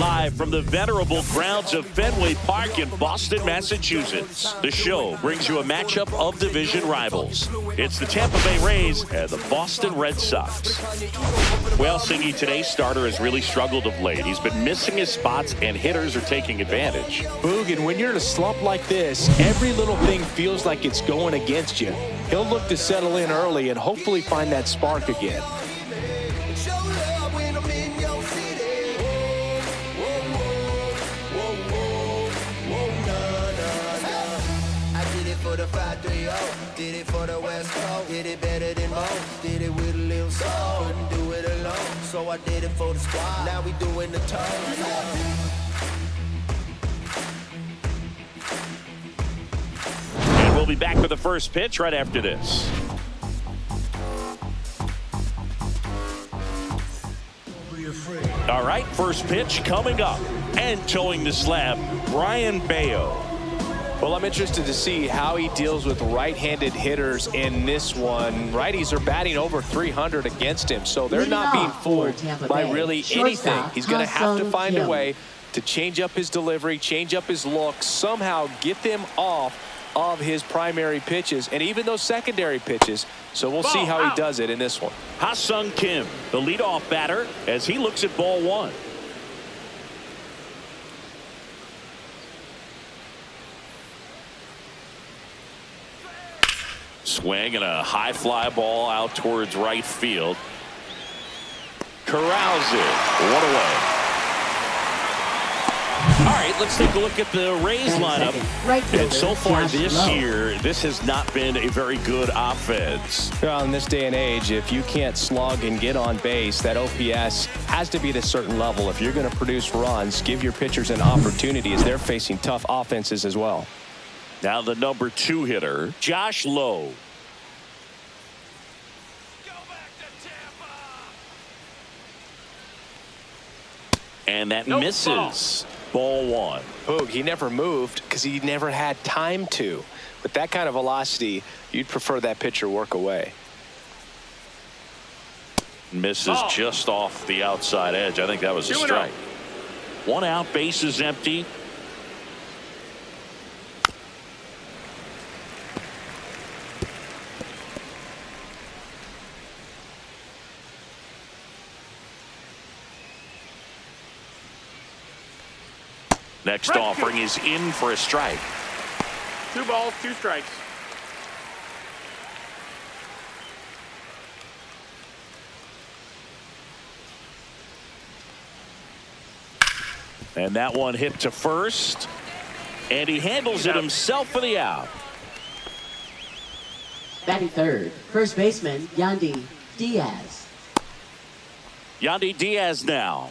live from the venerable grounds of Fenway Park in Boston, Massachusetts. The show brings you a matchup of division rivals. It's the Tampa Bay Rays and the Boston Red Sox. Well, Singy, today's starter has really struggled of late. He's been missing his spots, and hitters are taking advantage. Boog, and when you're in a slump like this, every little thing feels like it's going against you. He'll look to settle in early and hopefully find that spark again. For the 5-3-0, did it for the West Coast, did it better than most, did it with a little soul, couldn't do it alone, so I did it for the squad, now we doing the toes. And we'll be back with the first pitch right after this. All right, first pitch coming up, and towing the slab, Brian Bayo. Well, I'm interested to see how he deals with right-handed hitters in this one. Righties are batting over 300 against him, so they're not being fooled by really anything. He's going to have to find a way to change up his delivery, change up his look, somehow get them off of his primary pitches and even those secondary pitches. So we'll see how he does it in this one. Ha-Sung Kim, the leadoff batter, as he looks at ball one. Swing and a high fly ball out towards right field. Corrals it. One away. All right, let's take a look at the Rays lineup. And so far this year, this has not been a very good offense. Well, in this day and age, if you can't slug and get on base, that OPS has to be at a certain level. If you're going to produce runs, give your pitchers an opportunity as they're facing tough offenses as well. Now the number 2 hitter, Josh Lowe. Go back to Tampa. And that misses. Ball one. Boog, he never moved because he never had time to. With that kind of velocity, you'd prefer that pitcher work away. Misses just off the outside edge. I think that was a strike. 1 out, base is empty. Next offering is in for a strike. 2 balls, 2 strikes. And that one hit to first. And he handles it himself for the out. Batting third, first baseman, Yandy Diaz. Yandy Diaz now.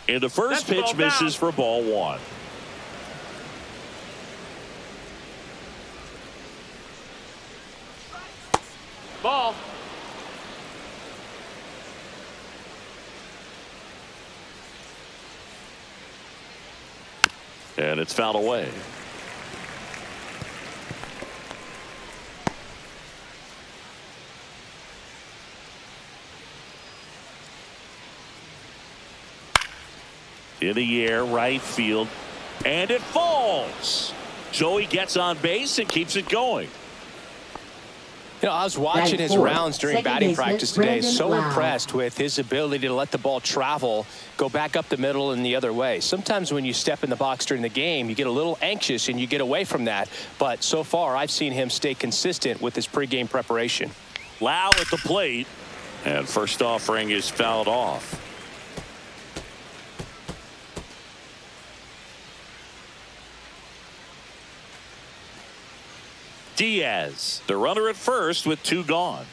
And the first pitch misses for ball one. Ball. And it's fouled away. In the air, right field, and it falls. So he gets on base and keeps it going. You know, I was watching his rounds during batting practice today. So impressed with his ability to let the ball travel, go back up the middle and the other way. Sometimes when you step in the box during the game, you get a little anxious and you get away from that. But so far, I've seen him stay consistent with his pregame preparation. Lau at the plate, and first offering is fouled off. Diaz, the runner at first with 2 gone.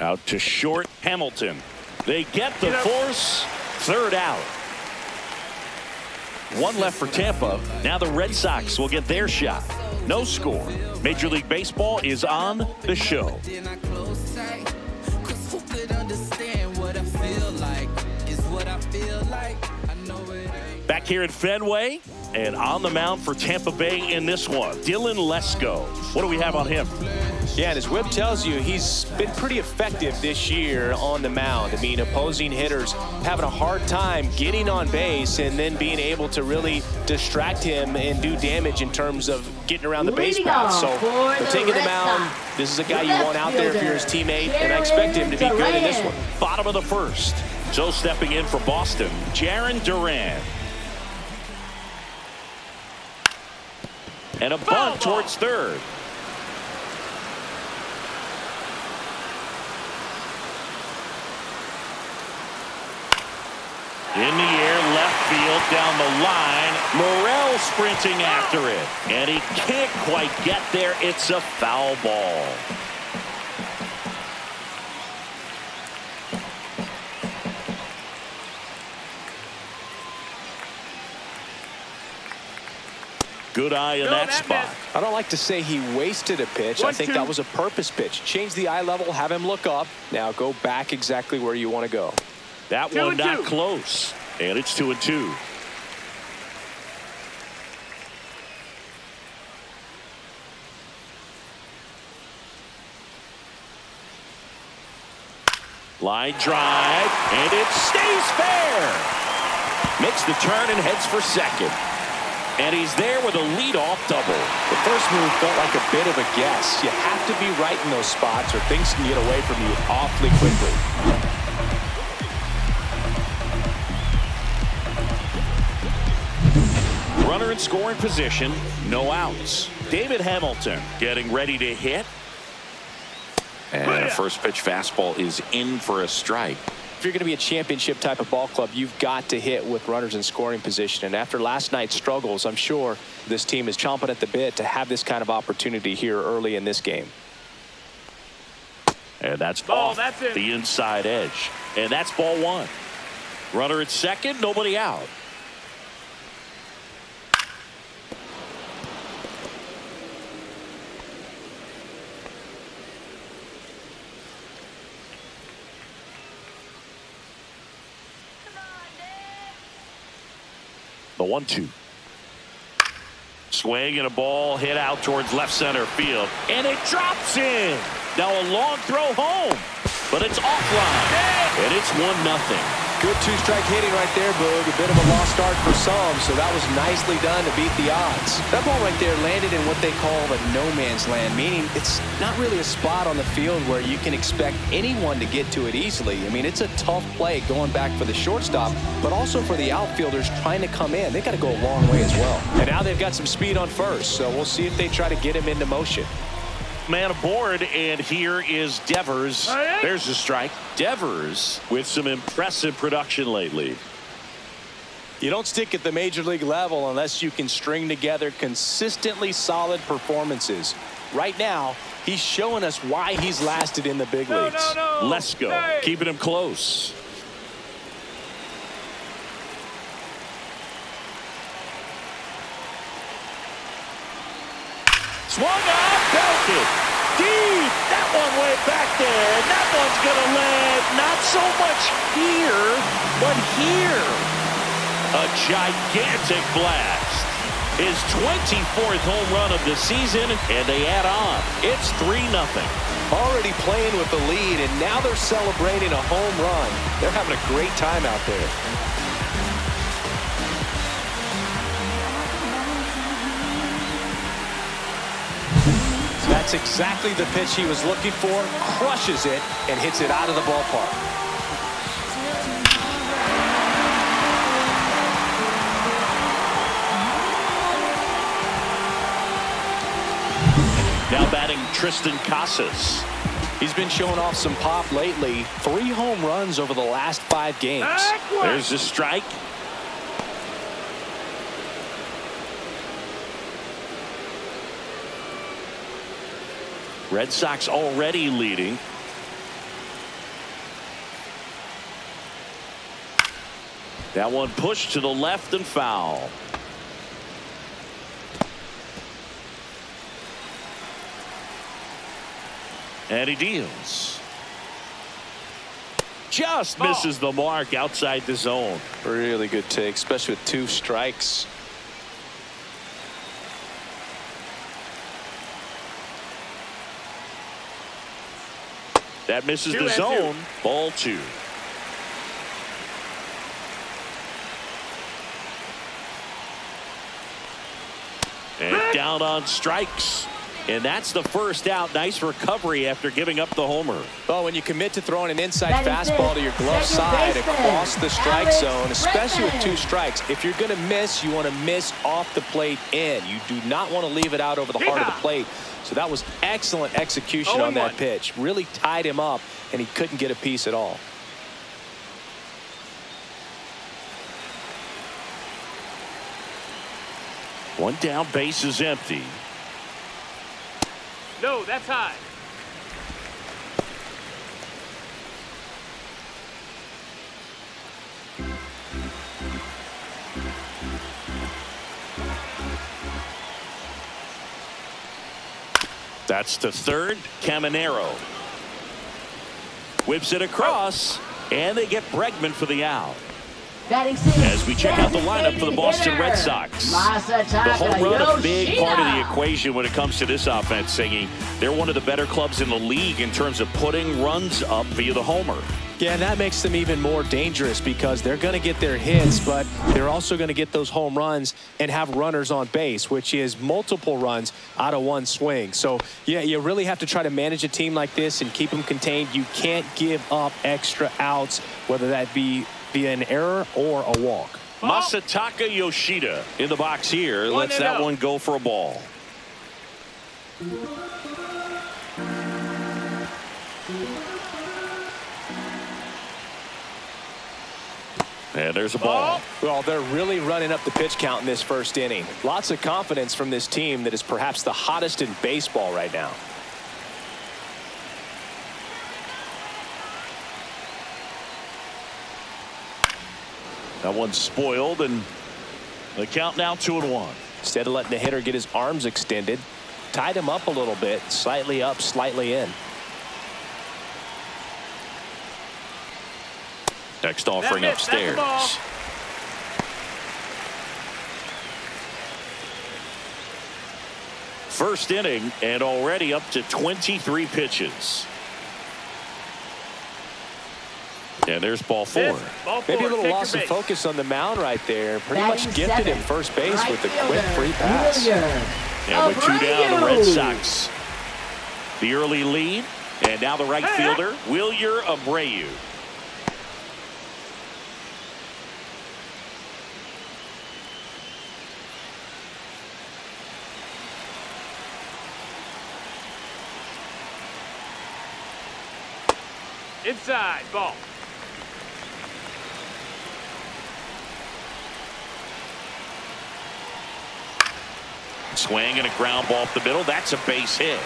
Out to short, Hamilton. They get the force. 3rd out. 1 left for Tampa. Now the Red Sox will get their shot. No score. Major League Baseball is on the show. Back here at Fenway, And on the mound for Tampa Bay in this one, Dylan Lesko. What do we have on him? Yeah, and as Webb tells you, he's been pretty effective this year on the mound. I mean, opposing hitters having a hard time getting on base and then being able to really distract him and do damage in terms of getting around the base path. So they're taking the mound. This is a guy you want out there if you're his teammate, and I expect him to be good in this one. Bottom of the first. So stepping in for Boston, Jarren Duran. And a bunt towards third. In the air, left field, down the line. Morel sprinting after it. And he can't quite get there. It's a foul ball. Good eye in that spot. I don't like to say he wasted a pitch. I think that was a purpose pitch. Change the eye level, have him look up. Now go back exactly where you want to go. That one not close. And it's 2-2. Line drive, and it stays fair. Makes the turn and heads for second. And he's there with a leadoff double. The first move felt like a bit of a guess. You have to be right in those spots or things can get away from you awfully quickly. Runner in scoring position, no outs. David Hamilton getting ready to hit. And a first pitch fastball is in for a strike. If you're going to be a championship type of ball club, you've got to hit with runners in scoring position. And after last night's struggles, I'm sure this team is chomping at the bit to have this kind of opportunity here early in this game. And that's ball. That's it. The inside edge. And that's ball one. Runner at second, nobody out. The 1-2. Swing and a ball hit out towards left center field. And it drops in. Now a long throw home. But it's offline. And it's 1-0. Good two-strike hitting right there, Boog. A bit of a lost start for some, so that was nicely done to beat the odds. That ball right there landed in what they call the no-man's land, meaning it's not really a spot on the field where you can expect anyone to get to it easily. I mean, it's a tough play going back for the shortstop, but also for the outfielders trying to come in. They got to go a long way as well. And now they've got some speed on first, so we'll see if they try to get him into motion. Man aboard, and here is Devers. There's a strike. Devers with some impressive production lately. You don't stick at the major league level unless you can string together consistently solid performances. Right now, he's showing us why he's lasted in the big leagues. Lesko keeping him close. Swung on, belted. Deep. That one way back there. And that one's going to land not so much here, but here. A gigantic blast. His 24th home run of the season, and they add on. It's 3-0. Already playing with the lead, and now they're celebrating a home run. They're having a great time out there. That's exactly the pitch he was looking for, crushes it, and hits it out of the ballpark. Now batting Tristan Casas. He's been showing off some pop lately. 3 home runs over the last 5 games. There's a strike. Red Sox already leading. That one pushed to the left and foul. And he deals. Just misses the mark outside the zone. Really good take, especially with 2 strikes. That misses the 2-2. zone. Ball 2. And down on strikes. And that's the first out. Nice recovery after giving up the homer. Well, when you commit to throwing an inside fastball to your glove side across the strike zone, especially with 2 strikes, if you're going to miss, you want to miss off the plate in. You do not want to leave it out over the heart of the plate. So that was excellent execution on that pitch. Really tied him up, and he couldn't get a piece at all. One down, base is empty. No, that's high. That's to third. Caminero whips it across, and they get Bregman for the out. As we check out the lineup for the Boston Red Sox. The home run, a big part of the equation when it comes to this offense, Singing. They're one of the better clubs in the league in terms of putting runs up via the homer. Yeah, and that makes them even more dangerous because they're going to get their hits, but they're also going to get those home runs and have runners on base, which is multiple runs out of one swing. So, yeah, you really have to try to manage a team like this and keep them contained. You can't give up extra outs, whether that be via an error or a walk. Masataka Yoshida in the box here. Lets that one go for a ball. And there's a ball. Well, they're really running up the pitch count in this first inning. Lots of confidence from this team that is perhaps the hottest in baseball right now. That one's spoiled, and the count now 2-1. Instead of letting the hitter get his arms extended, tied him up a little bit, slightly up, slightly in. Next offering upstairs. First inning, and already up to 23 pitches. And there's ball 4. Maybe a little loss of focus on the mound right there. Pretty much gifted him first base with a quick free pass. And with 2 down, the Red Sox. The early lead, and now the right fielder, Wilyer Abreu. Inside, ball. Swing and a ground ball up the middle. That's a base hit.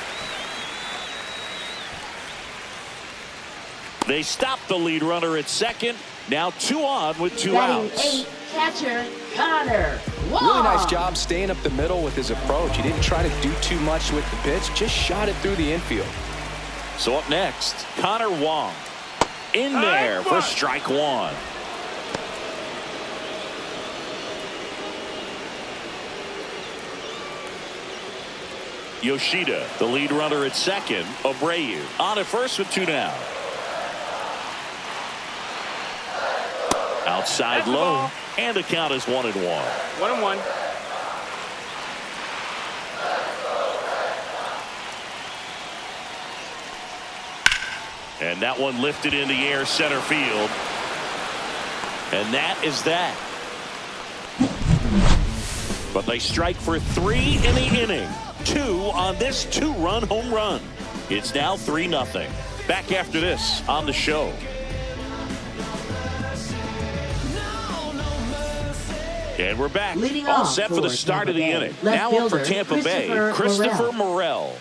They stop the lead runner at second. Now 2 on with 2 outs. Catcher Connor. Really nice job staying up the middle with his approach. He didn't try to do too much with the pitch, just shot it through the infield. So up next, Connor Wong in there for strike 1. Yoshida, the lead runner at second. Abreu on at first with 2 down. Outside low, and the count is 1-1. 1-1. And that one lifted in the air center field. And that is that. But they strike for 3 in the inning. 2 on this 2-run home run. It's now 3-0. Back after this on the show. And we're back. Leading All off set for the for start of the Tampa Bay. inning. Left Now up for fielder, Tampa Bay, Christopher Christopher Morel.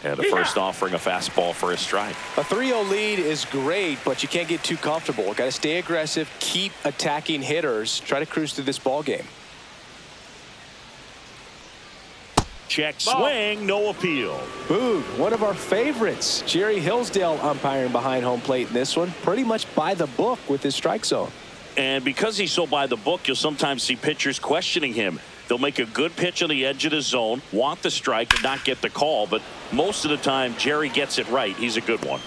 And the first offering a fastball for a strike. A 3-0 lead is great, but you can't get too comfortable. Got to stay aggressive, keep attacking hitters, try to cruise through this ball game. Check swing, no appeal. Boog, one of our favorites. Jerry Hillsdale umpiring behind home plate in this one. Pretty much by the book with his strike zone. And because he's so by the book, you'll sometimes see pitchers questioning him. They'll make a good pitch on the edge of the zone, want the strike, and not get the call. But most of the time, Jerry gets it right. He's a good one.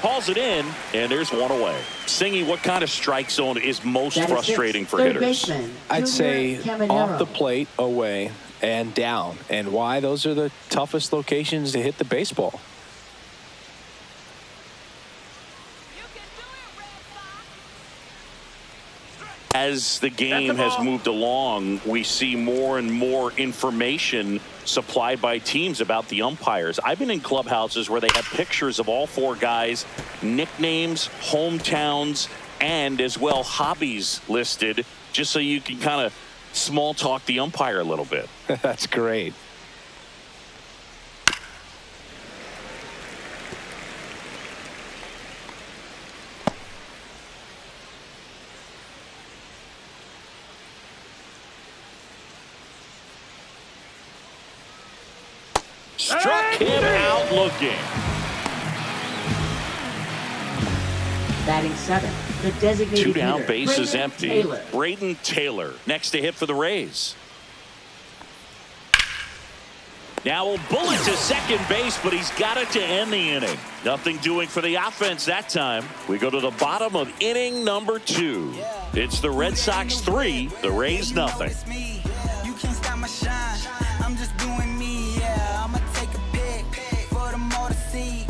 Hauls it in, and there's one away. Singy, what kind of strike zone is most frustrating for hitters? Baseman, I'd say Caminero. off the plate, away, and down. And why? Those are the toughest locations to hit the baseball. As the game has moved along, we see more and more information supplied by teams about the umpires. I've been in clubhouses where they have pictures of all four guys, nicknames, hometowns, and as well hobbies listed, just so you can kind of small talk the umpire a little bit. That's great. Struck him out looking. Batting 7th, the designated Two down, hitter, bases Braden empty. Taylor. Braden Taylor next to hit for the Rays. Now a bullet to second base, but he's got it to end the inning. Nothing doing for the offense that time. We go to the bottom of inning number 2. It's the Red Sox 3, the Rays nothing. You can't stop my shine. I'm just doing me, yeah. I'ma take a pic for them all to see.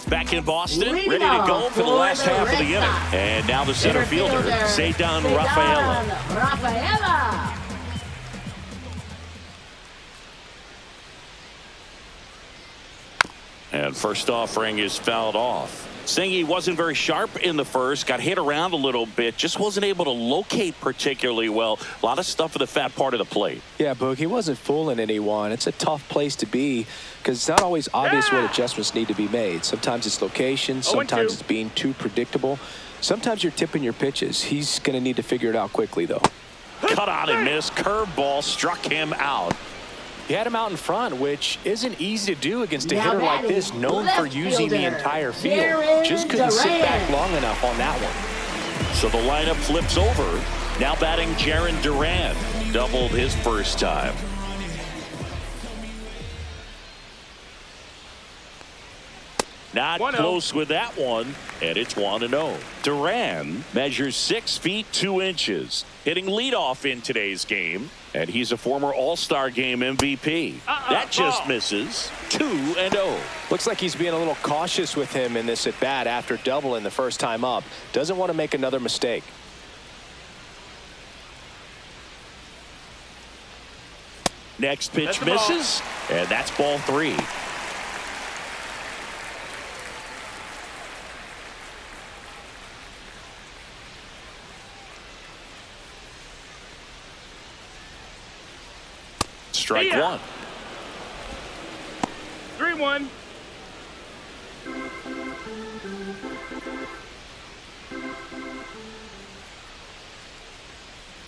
Back in Boston, Leading ready to go off for the for last the half of the Red inning. Sox. And now the center fielder, Cedar Rafaela. Rafaela. And first offering is fouled off. Singy wasn't very sharp in the first, got hit around a little bit, just wasn't able to locate particularly well. A lot of stuff at the fat part of the plate. Yeah, Boog, he wasn't fooling anyone. It's a tough place to be because it's not always obvious what adjustments need to be made. Sometimes it's location, sometimes it's being too predictable. Sometimes you're tipping your pitches. He's going to need to figure it out quickly, though. Cut on and miss. Curveball struck him out. He had him out in front, which isn't easy to do against a Now hitter like batting, this, known for left using the fielder, entire field. Jared Just couldn't sit back Durant. long enough on that one. So the lineup flips over. Now batting Jaron Durant. Doubled his first time. Not 1-0. close with that one, and it's 1-0. Duran measures 6 feet 2 inches, hitting leadoff in today's game, and he's a former All-Star Game MVP. That just misses. 2-0. Looks like he's being a little cautious with him in this at bat after doubling the first time up. Doesn't want to make another mistake. Next pitch That's the ball. misses, and that's ball 3. Strike Yeah. 1. 3-1.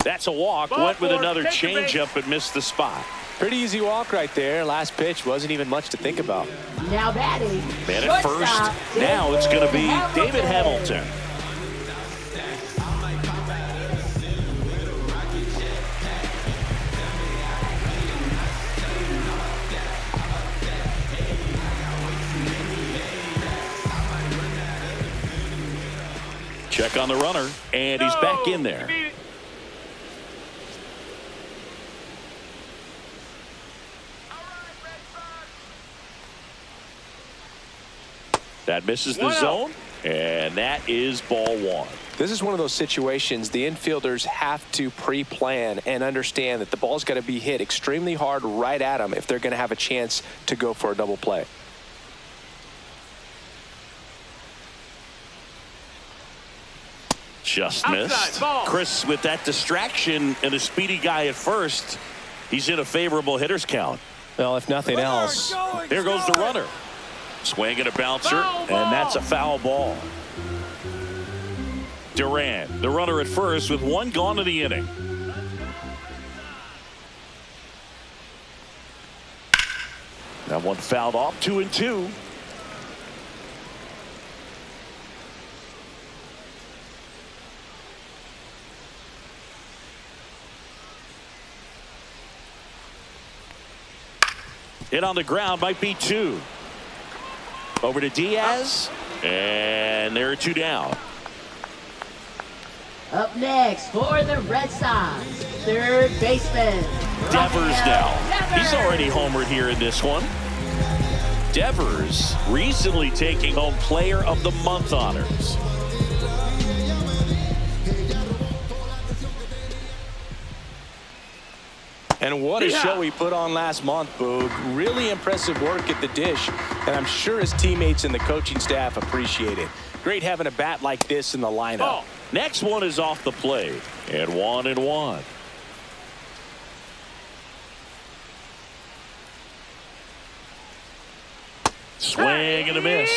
That's a walk. Ball Went with 4, another take the base. changeup and missed the spot. Pretty easy walk right there. Last pitch wasn't even much to think about. Now batting. Man at first. shortstop, Now it's going to be David Hamilton. Hamilton. Check on the runner, and he's back in there. That misses the 1-0. zone, and that is ball 1. This is one of those situations the infielders have to pre-plan and understand that the ball's got to be hit extremely hard right at them if they're going to have a chance to go for a double play. Just Outside, missed. ball. Chris, with that distraction and a speedy guy at first, he's in a favorable hitter's count. Well, if nothing else, Here goes the runner. Swing and a bouncer, Foul ball. and that's a foul ball. Duran, the runner at first with 1 gone in the inning. That one fouled off, 2-2. Hit on the ground, might be 2. Over to Diaz. And there are 2 down. Up next for the Red Sox, third baseman. Devers now. He's already homered here in this one. Devers recently taking home Player of the Month honors. And what a show he put on last month, Boog. Really impressive work at the dish, and I'm sure his teammates and the coaching staff appreciate it. Great having a bat like this in the lineup. Next one is off the plate, and 1-1. Swing and a miss.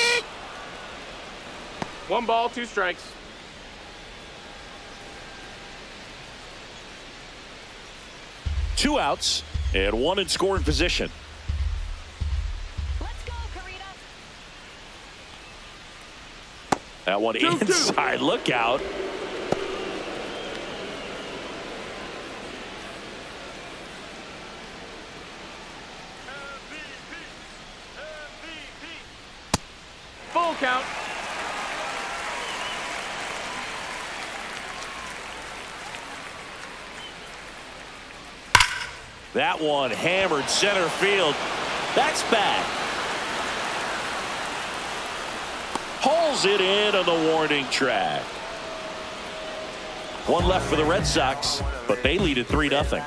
1 ball, 2 strikes. Two outs and 1 in scoring position. Let's go, Karita. That one inside. Look out. Full count. That one hammered center field. That's back. Pulls it in on the warning track. 1 left for the Red Sox, but they lead at 3-0.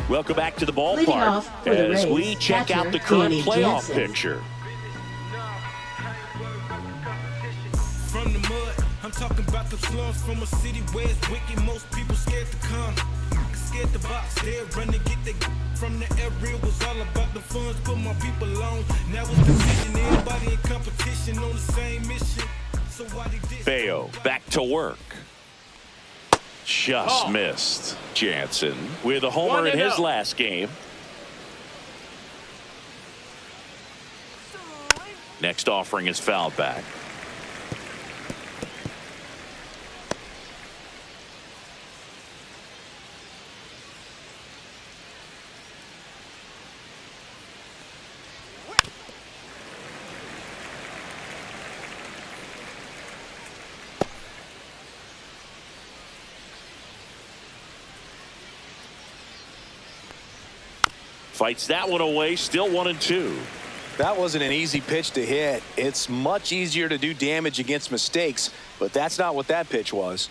Welcome back to the ballpark as we check out the current playoff picture. From the mud, I'm talking about the slums from a city where it's wicked. Most people scared to come, scared to box. They're running, get the from the area. Was all about the funds, put my people on. Now it's decision, everybody in competition on the same mission. So why they did? Bayo back to work. Just missed. Jansen with a homer in his last game. Next offering is fouled back. Fights that one away, still 1-2. That wasn't an easy pitch to hit. It's much easier to do damage against mistakes, but that's not what that pitch was.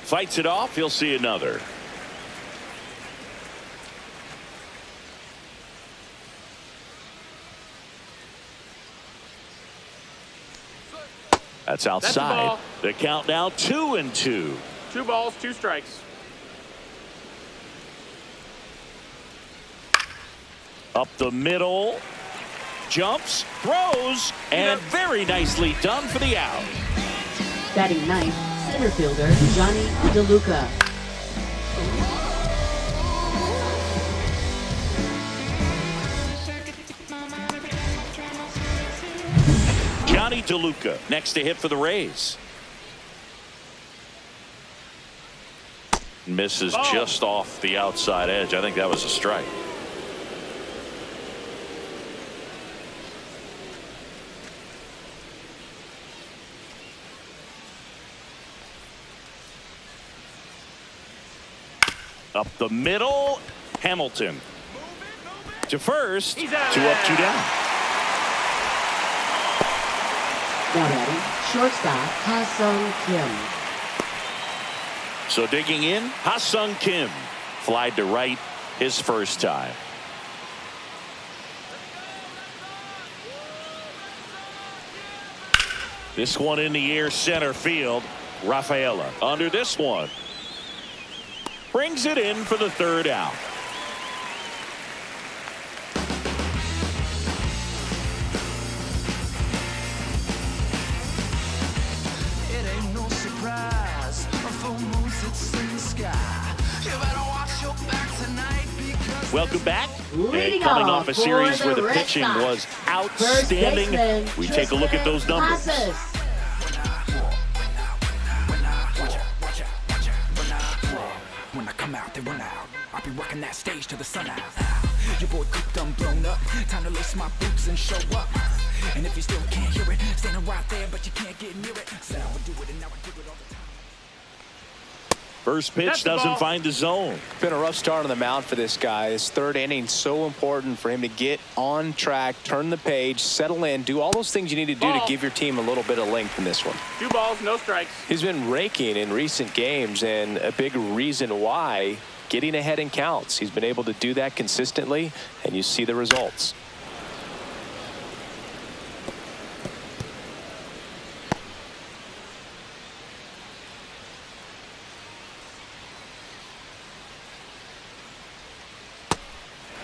Fights it off, he'll see another. That's outside. The count now 2-2. 2 balls, 2 strikes. Up the middle, jumps, throws, and very nicely done for the out. Batting ninth, center fielder Johnny DeLuca. Johnny DeLuca next to hit for the Rays. Misses just off the outside edge. I think that was a strike. Up the middle, Hamilton to first, 2 up, 2 down. Now batting, shortstop Ha-Sung Kim. So digging in, Ha-Sung Kim flied to right his first time. This one in the air, center field. Rafaela under this one. Brings it in for the 3rd out. It ain't no surprise. A full moon sits in the sky. You better watch your back tonight because Welcome back Leading coming off a for series where the Red pitching Sox, was first outstanding. baseman, We take a look at those numbers. Casas. When I come out, they run out. I'll be working that stage till the sun out. Your boy cooked, done blown up. Time to lace my boots and show up. And if you still can't hear it, standing right there, but you can't get near it. Said I would do it, and now I do it all the time. First pitch doesn't find the zone. Been a rough start on the mound for this guy. His third inning, so important for him to get on track, turn the page, settle in, do all those things you need to do to give your team a little bit of length in this one. 2 balls, no strikes. He's been raking in recent games, and a big reason why, getting ahead in counts. He's been able to do that consistently, and you see the results.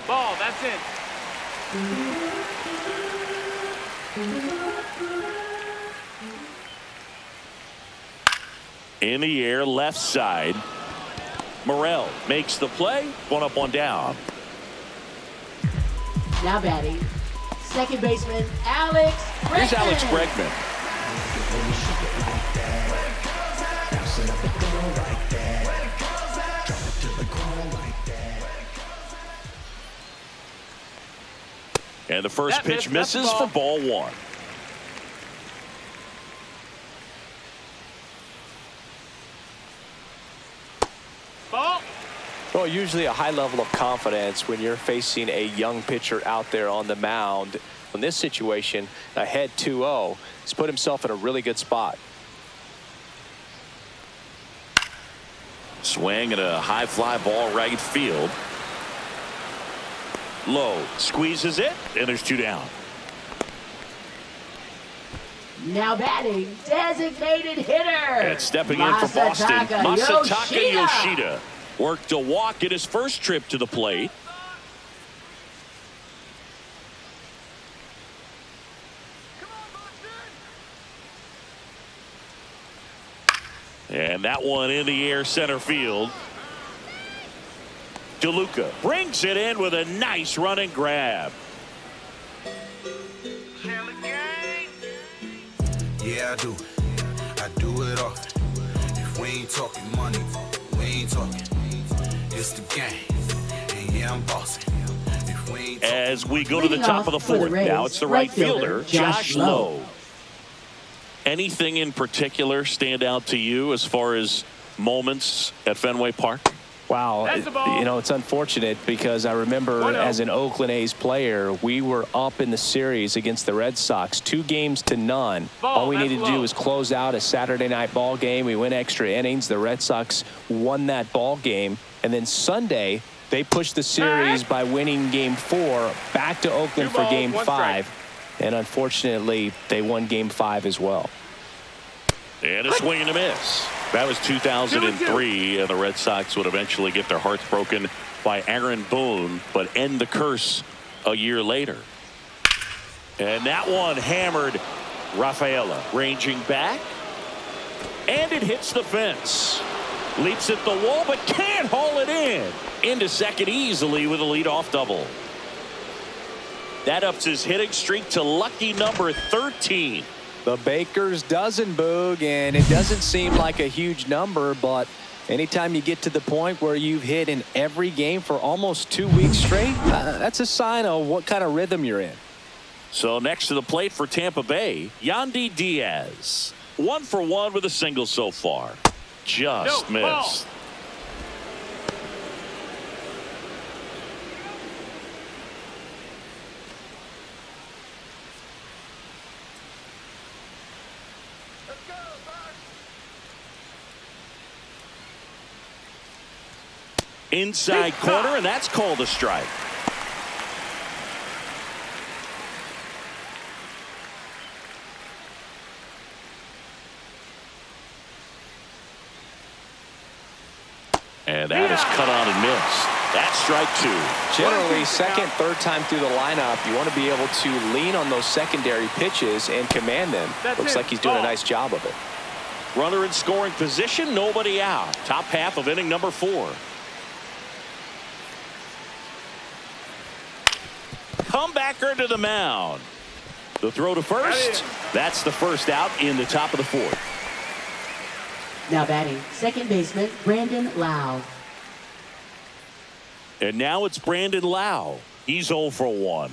Ball, that's it. In the air, left side. Morel makes the play. 1 up, 1 down. Now batting, second baseman Alex Bregman. Here's Alex Bregman. And the first pitch misses for ball 1. Ball. Well, usually a high level of confidence when you're facing a young pitcher out there on the mound. In this situation, ahead 2-0, he's put himself in a really good spot. Swing and a high fly ball right field. Low squeezes it, and there's 2 down. Now batting, designated hitter. And stepping in for Boston, Masataka Yoshida worked a walk in his first trip to the plate. And that one in the air center field. DeLuca brings it in with a nice running grab. Yeah, I do it often. If we ain't talking money, we ain't talking. It's the game, and yeah, I'm bossing. If we ain't As we go to the top of the 4th, now it's the right fielder, Josh Lowe. Anything in particular stand out to you as far as moments at Fenway Park? Wow, you know, it's unfortunate because I remember as an Oakland A's player, we were up in the series against the Red Sox, 2-0. All we needed to do was close out a Saturday night ball game. We went extra innings. The Red Sox won that ball game. And then Sunday, they pushed the series by winning Game 4 back to Oakland for Game 5. And unfortunately, they won Game 5 as well. And a swing and a miss. That was 2003, and the Red Sox would eventually get their hearts broken by Aaron Boone, but end the curse a year later. And that one hammered Rafaela, ranging back, and it hits the fence. Leaps at the wall, but can't haul it in. Into second easily with a leadoff double. That ups his hitting streak to lucky number 13. The Baker's dozen, Boog, and it doesn't seem like a huge number, but anytime you get to the point where you've hit in every game for almost 2 weeks straight, that's a sign of what kind of rhythm you're in. So next to the plate for Tampa Bay, Yandy Diaz. 1 for 1 with a single so far. Just missed. Inside corner, and that's called a strike. And that is cut on and missed. That's strike 2. Generally, second, third time through the lineup, you want to be able to lean on those secondary pitches and command them. Looks like he's doing a nice job of it. Runner in scoring position, nobody out. Top half of inning number 4. comebacker to the mound. The throw to first. That's the first out in the top of the fourth. Now batting, second baseman Brandon Lau. And now it's Brandon Lau. He's 0 for 1.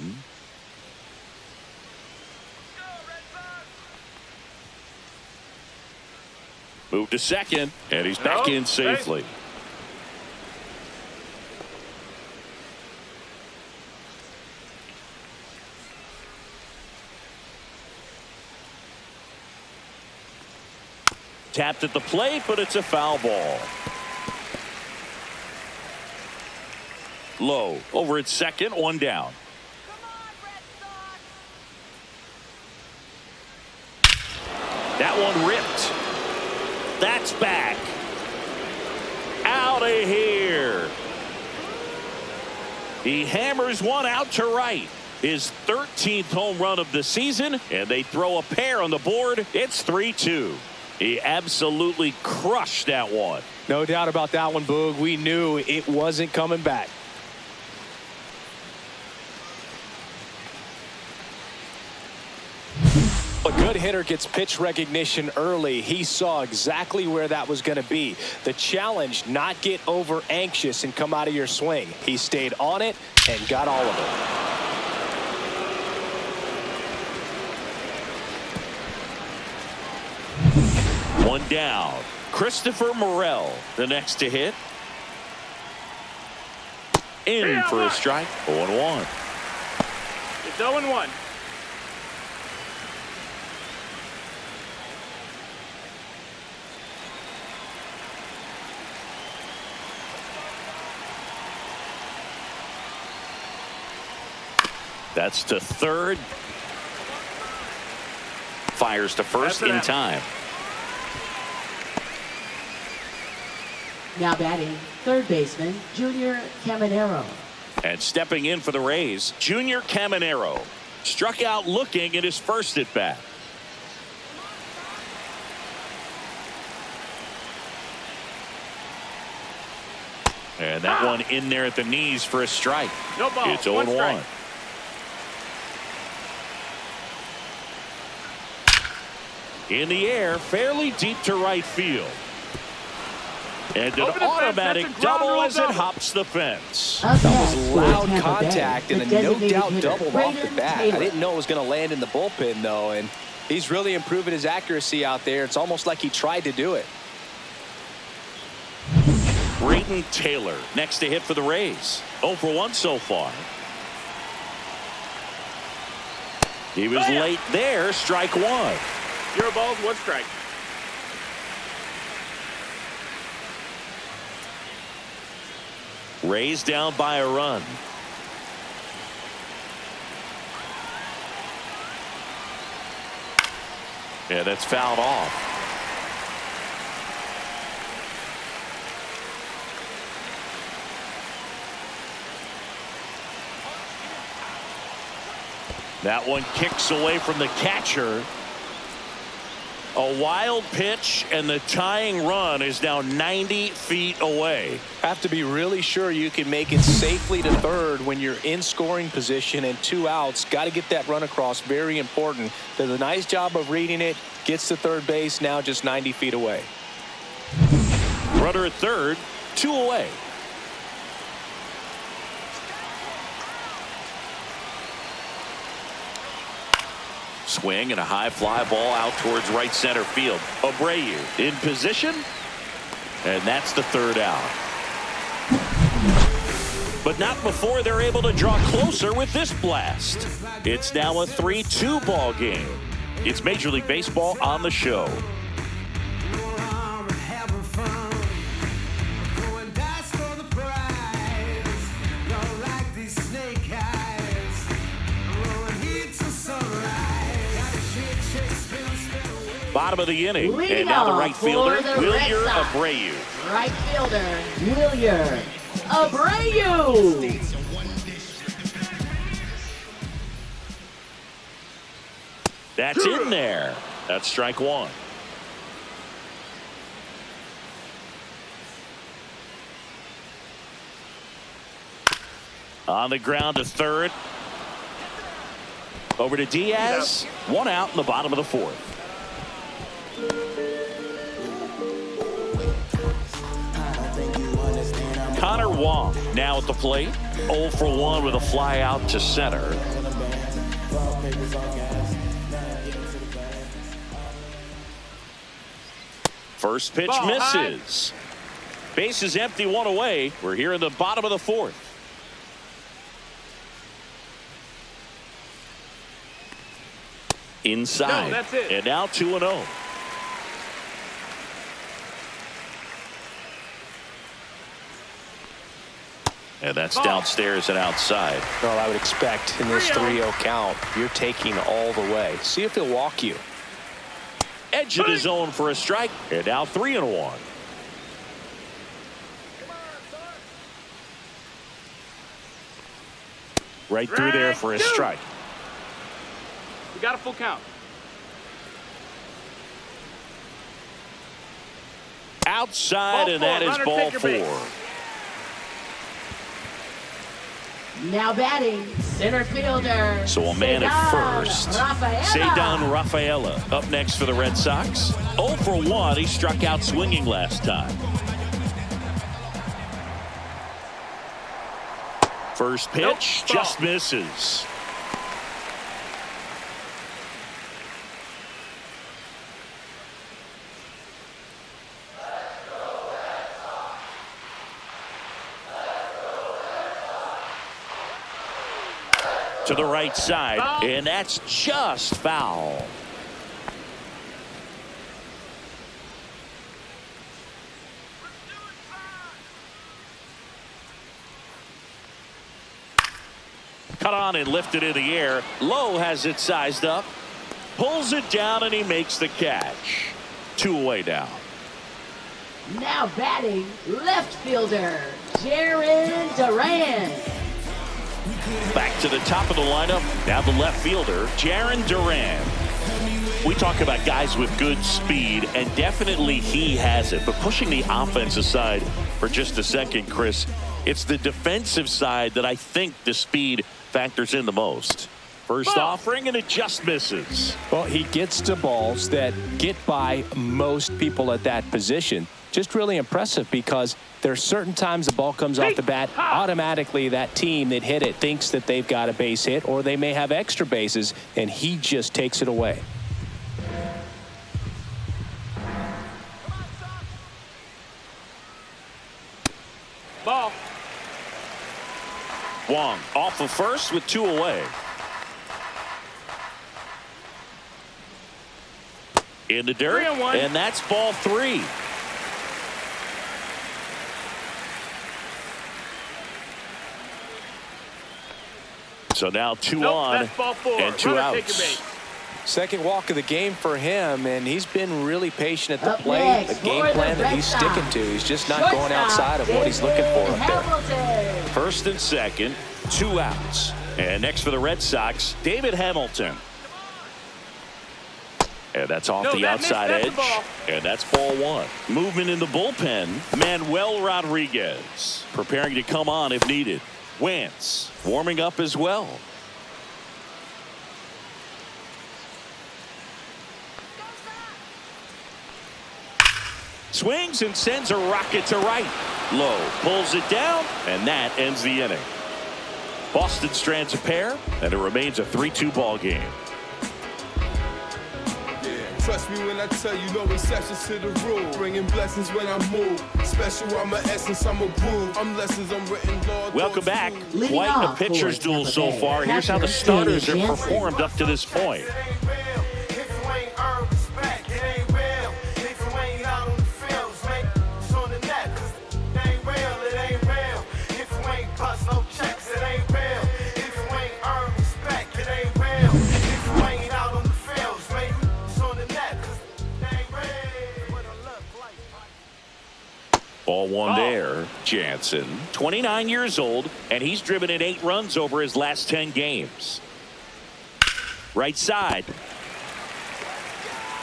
Move to second, and he's back in safely. Tapped at the plate, but it's a foul ball. Low over at second, one down. That one ripped. That's back. Out of here. He hammers one out to right. His 13th home run of the season, and they throw a pair on the board. It's 3-2. He absolutely crushed that one. No doubt about that one, Boog. We knew it wasn't coming back. A good hitter gets pitch recognition early. He saw exactly where that was going to be. The challenge, not get over anxious and come out of your swing. He stayed on it and got all of it. One down. Christopher Morel, the next to hit. In for a strike. 0-1. It's 0-1. That's to third. Fires to first in time. Now batting, third baseman Junior Caminero. And stepping in for the Rays, Junior Caminero. Struck out looking at his first at bat. And that one in there at the knees for a strike. No ball. It's 0-1. In the air, fairly deep to right field. And an automatic double as it hops the fence. That was loud contact and a no doubt double off the bat. I didn't know it was going to land in the bullpen, though, and he's really improving his accuracy out there. It's almost like he tried to do it. Brayton Taylor next to hit for the Rays. 0 for 1 so far. He was late there. Strike one. 0 balls, 1 strike. Rays down by a run. Yeah, that's fouled off. That one kicks away from the catcher. A wild pitch, and the tying run is now 90 feet away. Have to be really sure you can make it safely to third when you're in scoring position and 2 outs. Got to get that run across. Very important. Does a nice job of reading it. Gets to third base, now just 90 feet away. Runner at third, 2 away. Swing and a high fly ball out towards right center field. Abreu in position, and that's the 3rd out. But not before they're able to draw closer with this blast. It's now a 3-2 ball game. It's Major League Baseball on the show. Bottom of the inning, and now the right fielder, Wilyer Abreu. Right fielder, Wilyer Abreu. That's in there. That's strike one. On the ground to third. Over to Diaz. 1 out in the bottom of the 4th. Connor Wong now at the plate. 0 for 1 with a fly out to center. First pitch misses. Base is empty, 1 away. We're here in the bottom of the 4th. Inside. No, that's it. And now 2-0. And that's downstairs and outside. Well, I would expect in this 3-0 count, you're taking all the way. See if he'll walk you. Edge of the zone for a strike. And now 3-1. Right through there for a strike. We got a full count. Outside, and that is ball 4. Now batting, center fielder. So a man at first. Cedar Rafaela up next for the Red Sox. 0 for 1. He struck out swinging last time. First pitch just misses. To the right side, and that's just foul. Cut on and lifted in the air. Lowe has it sized up, pulls it down, and he makes the catch. 2 away now. Now batting, left fielder, Jaron Durant. Back to the top of the lineup. Now the left fielder, Jaron Durant. We talk about guys with good speed, and definitely he has it. But pushing the offense aside for just a second, Chris, it's the defensive side that I think the speed factors in the most. First offering, and it just misses. Well, he gets to balls that get by most people at that position. Just really impressive, because there are certain times the ball comes off the bat, automatically that team that hit it thinks that they've got a base hit, or they may have extra bases, and he just takes it away. Ball. Wong off of first with 2 away. In the dirt, 3-1. and that's ball 3. So now 2 on that's ball 4. and 2 Runner take outs. your base. Second walk of the game for him, and he's been really patient at the Up plate. next The game for the plan that Red he's Sox, sticking to. He's just not going shortstop, outside of what he's looking for up there. Hamilton. First and second, 2 outs. And next for the Red Sox, David Hamilton. And that's off the outside edge. And that's ball 1. Movement in the bullpen. Manuel Rodriguez preparing to come on if needed. Wentz warming up as well. Swings and sends a rocket to right. Lowe pulls it down, and that ends the inning. Boston strands a pair, and it remains a 3-2 ball game. Trust me when I tell you, no exceptions to the rule. Bringing blessings when I move. Special, I'm an essence, I'm a groove. I'm lessons, I'm written, Lord. Welcome back. Leading Quite off a pitcher's for duel Tampa so Bay, far. Here's how the catcher, starters have Jansen. performed up to this point. Ball 1 there. Jansen, 29 years old, and he's driven in 8 runs over his last 10 games. Right side.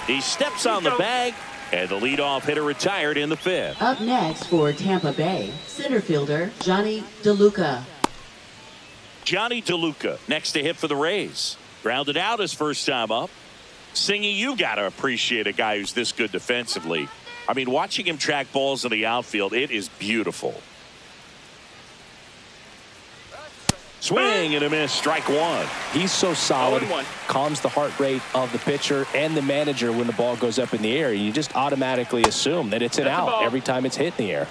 He steps on the bag, and the leadoff hitter retired in the 5th. Up next for Tampa Bay, center fielder Johnny DeLuca. Johnny DeLuca next to hit for the Rays. Grounded out his first time up. Singy, you got to appreciate a guy who's this good defensively. I mean, watching him track balls in the outfield, it is beautiful. Swing and a miss, strike one. He's so solid, calms the heart rate of the pitcher and the manager when the ball goes up in the air. You just automatically assume that it's an out every time it's hit in the air.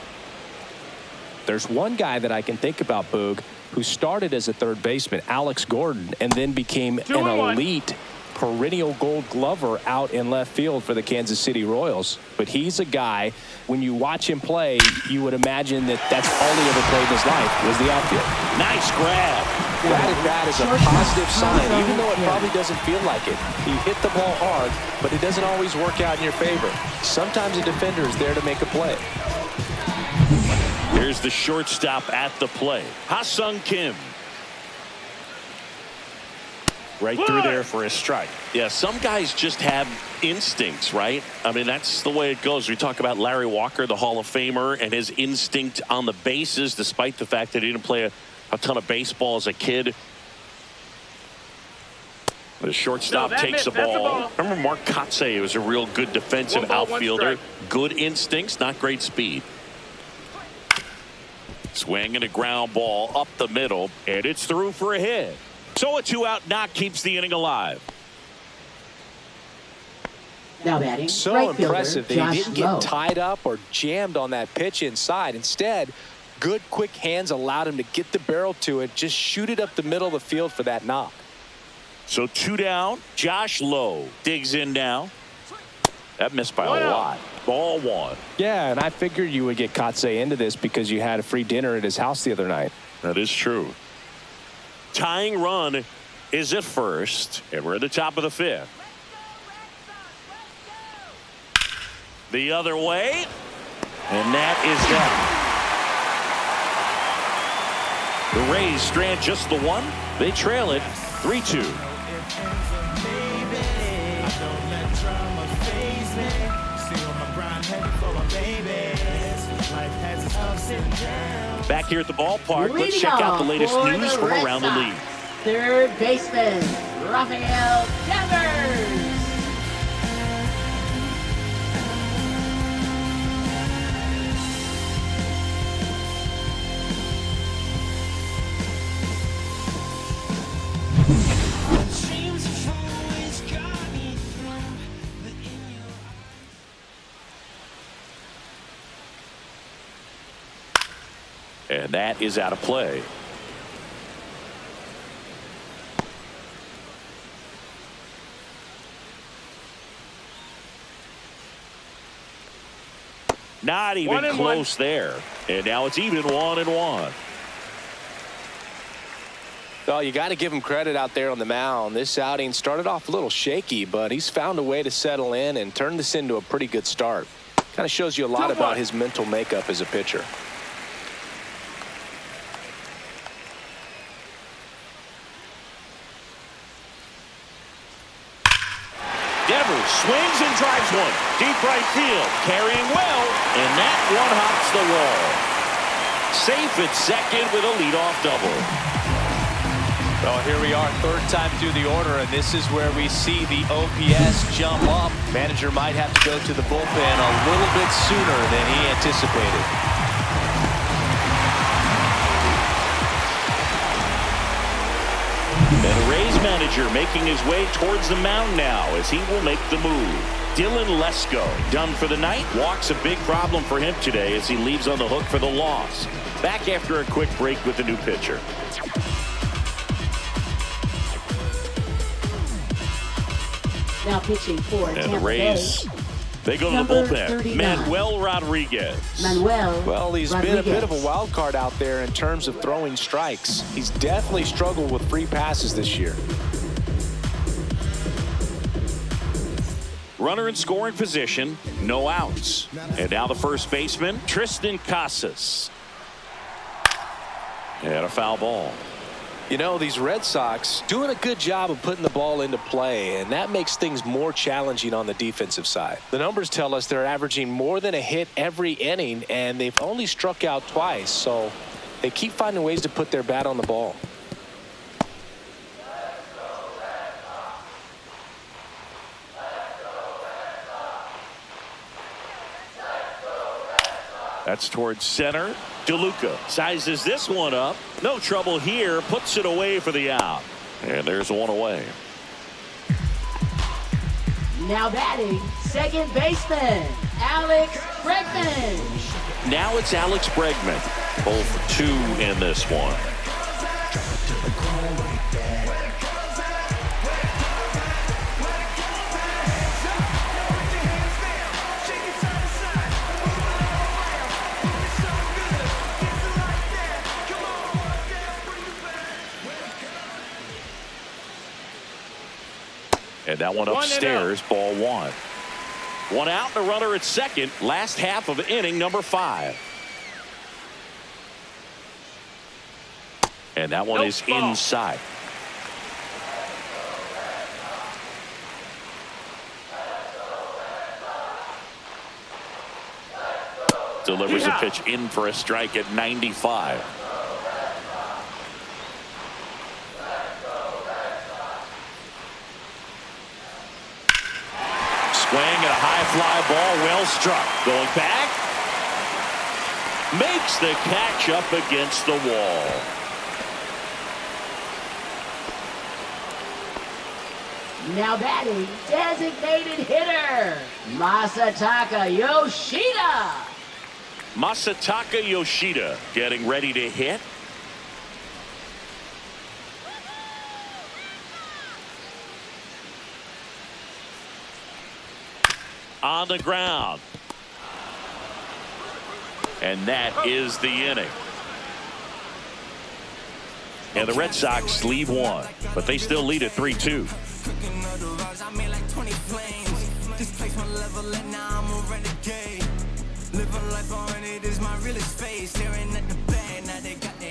There's one guy that I can think about, Boog, who started as a third baseman, Alex Gordon, and then became an elite perennial gold glover out in left field for the Kansas City Royals. But he's a guy, when you watch him play, you would imagine that that's all he ever played in his life was the outfield. Nice grab. That is a positive sign, even though it probably doesn't feel like it. He hit the ball hard, but it doesn't always work out in your favor. Sometimes a defender is there to make a play. Here's the shortstop at the play, Ha-Sung Kim. Right through there for a strike. Yeah, some guys just have instincts, right? I mean, that's the way it goes. We talk about Larry Walker, the Hall of Famer, and his instinct on the bases, despite the fact that he didn't play a ton of baseball as a kid. The shortstop takes the ball. Remember Mark Kotze was a real good defensive outfielder. Good instincts, not great speed. Swing and a ground ball up the middle, and it's through for a hit. So a 2-out knock keeps the inning alive. Now batting, so right impressive fielder, that he Josh didn't get Lowe. tied up or jammed on that pitch inside. Instead, good quick hands allowed him to get the barrel to it, just shoot it up the middle of the field for that knock. So 2 down. Josh Lowe digs in now. That missed by a lot. Ball one. Yeah, and I figured you would get Kotze into this because you had a free dinner at his house the other night. That is true. Tying run is at first, and we're at the top of the 5th. The other way, and that is that. The Rays strand just the one. They trail it 3-2. Back here at the ballpark, let's check out the latest news from around the league. Third baseman, Rafael Devers. And that is out of play. Not even close there. And now it's even 1-1. Well, you got to give him credit out there on the mound. This outing started off a little shaky, but he's found a way to settle in and turn this into a pretty good start. Kind of shows you a lot about his mental makeup as a pitcher. Devers swings and drives one. Deep right field. Carrying well. And that one hops the wall. Safe at second with a leadoff double. Well, here we are, third time through the order, and this is where we see the OPS jump up. Manager might have to go to the bullpen a little bit sooner than he anticipated. And a Rays manager making his way towards the mound now as he will make the move. Dylan Lesko done for the night. Walk's a big problem for him today as he leaves on the hook for the loss. Back after a quick break with the new pitcher. Now pitching for And Tampa the Rays, Bay. they go to the Number bullpen. 39. Manuel Rodriguez. Well, he's been a bit of a wild card out there in terms of throwing strikes. He's definitely struggled with free passes this year. Runner in scoring position, no outs. And now the first baseman, Tristan Casas. And a foul ball. You know, these Red Sox doing a good job of putting the ball into play, and that makes things more challenging on the defensive side. The numbers tell us they're averaging more than a hit every inning, and they've only struck out twice, so they keep finding ways to put their bat on the ball. That's towards center. DeLuca sizes this one up. No trouble here. Puts it away for the out. And there's one away. Now batting, second baseman, Alex Bregman. Now it's Alex Bregman. 0 for 2 in this one. And that one upstairs, ball 1. 1 out and a runner at second. Last half of inning number 5. And that one is inside. Delivers a pitch in for a strike at 95. Swing and a high fly ball, well struck. Going back. Makes the catch up against the wall. Now batting, designated hitter, Masataka Yoshida. Masataka Yoshida getting ready to hit. On the ground. And that is the inning. And the Red Sox lead 1, but they still lead at 3-2.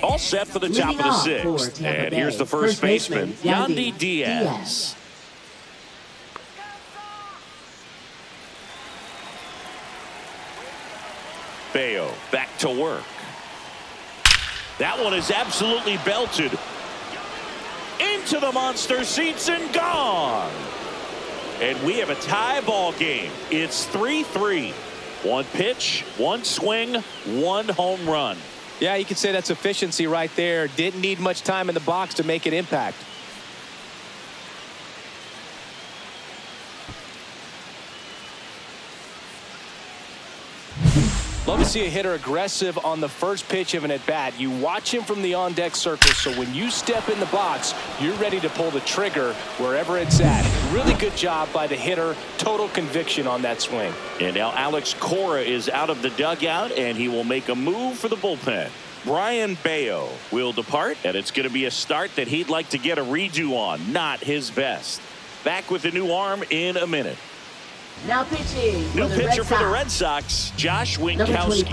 All set for the top of the 6th. And here's the first baseman, Yandy Diaz. Bayo back to work. That one is absolutely belted into the monster seats and gone. And we have a tie ball game. It's 3-3. 1 pitch, 1 swing, 1 home run. Yeah, you could say that's efficiency right there. Didn't need much time in the box to make it impact. Love to see a hitter aggressive on the first pitch of an at-bat. You watch him from the on-deck circle, so when you step in the box, you're ready to pull the trigger wherever it's at. Really good job by the hitter. Total conviction on that swing. And now Alex Cora is out of the dugout, and he will make a move for the bullpen. Brian Bayo will depart, and it's going to be a start that he'd like to get a redo on. Not his best. Back with the new arm in a minute. Now pitching. New pitcher for the Red Sox, Josh Winkowski.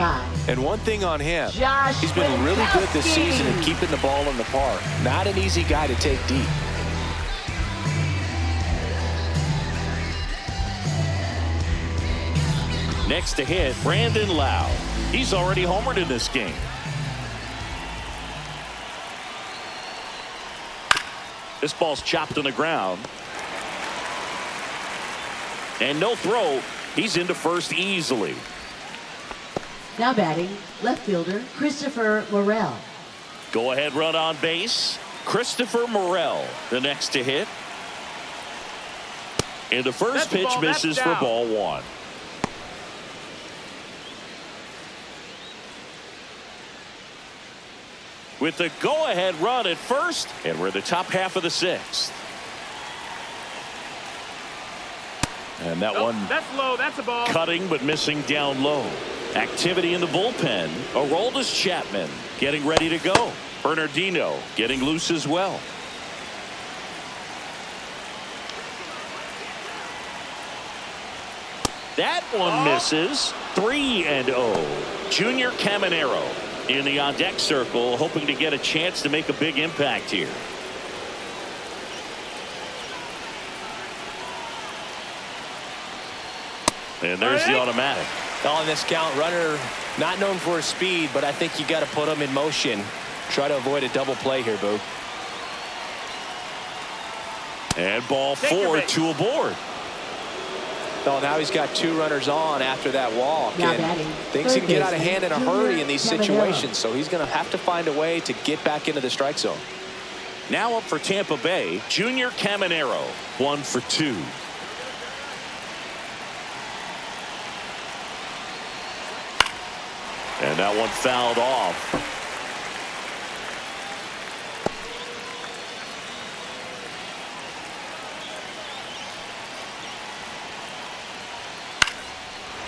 And one thing on him, he's been really good this season at keeping the ball in the park. Not an easy guy to take deep. Next to hit, Brandon Lau. He's already homered in this game. This ball's chopped on the ground. And no throw. He's into first easily. Now batting, left fielder Christopher Morel. Go ahead run on base. Christopher Morel, the next to hit. And the first pitch misses for ball 1. With the go-ahead run at first, and we're in the top half of the 6th. And that one that's low. That's a ball. Cutting but missing down low. Activity in the bullpen. Aroldis Chapman getting ready to go. Bernardino getting loose as well. That one misses. 3-0. Junior Caminero in the on-deck circle, hoping to get a chance to make a big impact here. And there's the automatic. On this count, runner not known for his speed, but I think you got to put him in motion. Try to avoid a double play here, Boo. And ball 4, 2 aboard. Oh, now he's got 2 runners on after that walk. Now And batting, things can get out of third hand in a baseman, hurry in these Gunnar situations, so he's going to have to find a way to get back into the strike zone. Now up for Tampa Bay, Junior Caminero, 1 for 2. And that one fouled off.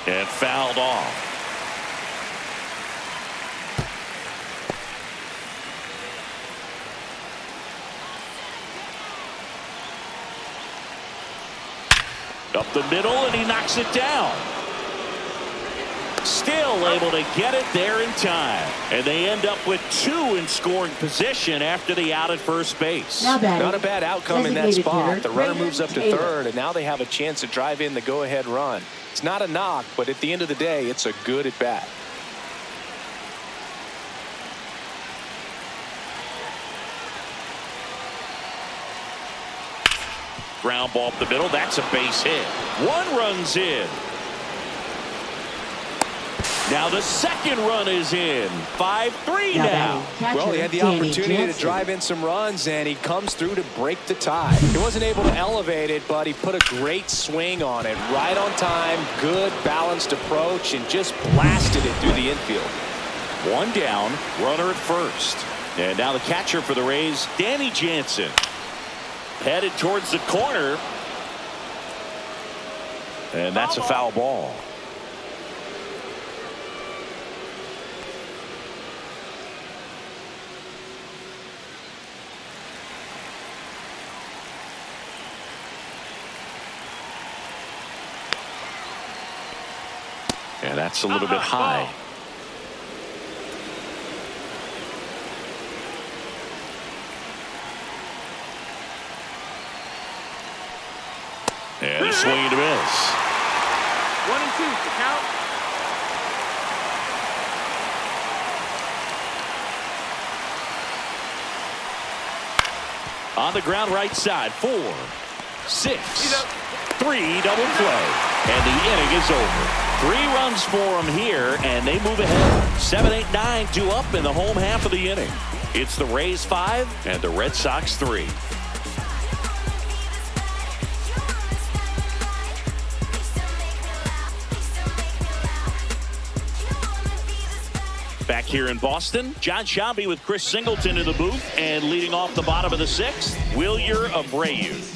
And fouled off. Up the middle, and he knocks it down. Still able to get it there in time. And they end up with 2 in scoring position after the out at first base. Now batting, Not a bad outcome in that designated spot. hitter, The runner moves up to Taylor. third, and now they have a chance to drive in the go-ahead run. It's not a knock, but at the end of the day, it's a good at-bat. Ground ball up the middle. That's a base hit. 1 run's in. Now the second run is in. 5-3 now. Well, he had the opportunity to drive in some runs, and he comes through to break the tie. He wasn't able to elevate it, but he put a great swing on it. Right on time, good balanced approach, and just blasted it through the infield. 1 down, runner at first. And now the catcher for the Rays, Danny Jansen. Headed towards the corner. And that's a foul ball. And that's a little bit high. And a swing and a miss. 1 and 2, the count. On the ground right side, 4, 6, 3 double play. And the inning is over. 3 runs for them here, and they move ahead. 7, 8, 9, 2 up in the home half of the inning. It's the Rays 5 and the Red Sox 3. Back here in Boston, John Shelby with Chris Singleton in the booth, and leading off the bottom of the 6th, Wilyer Abreu.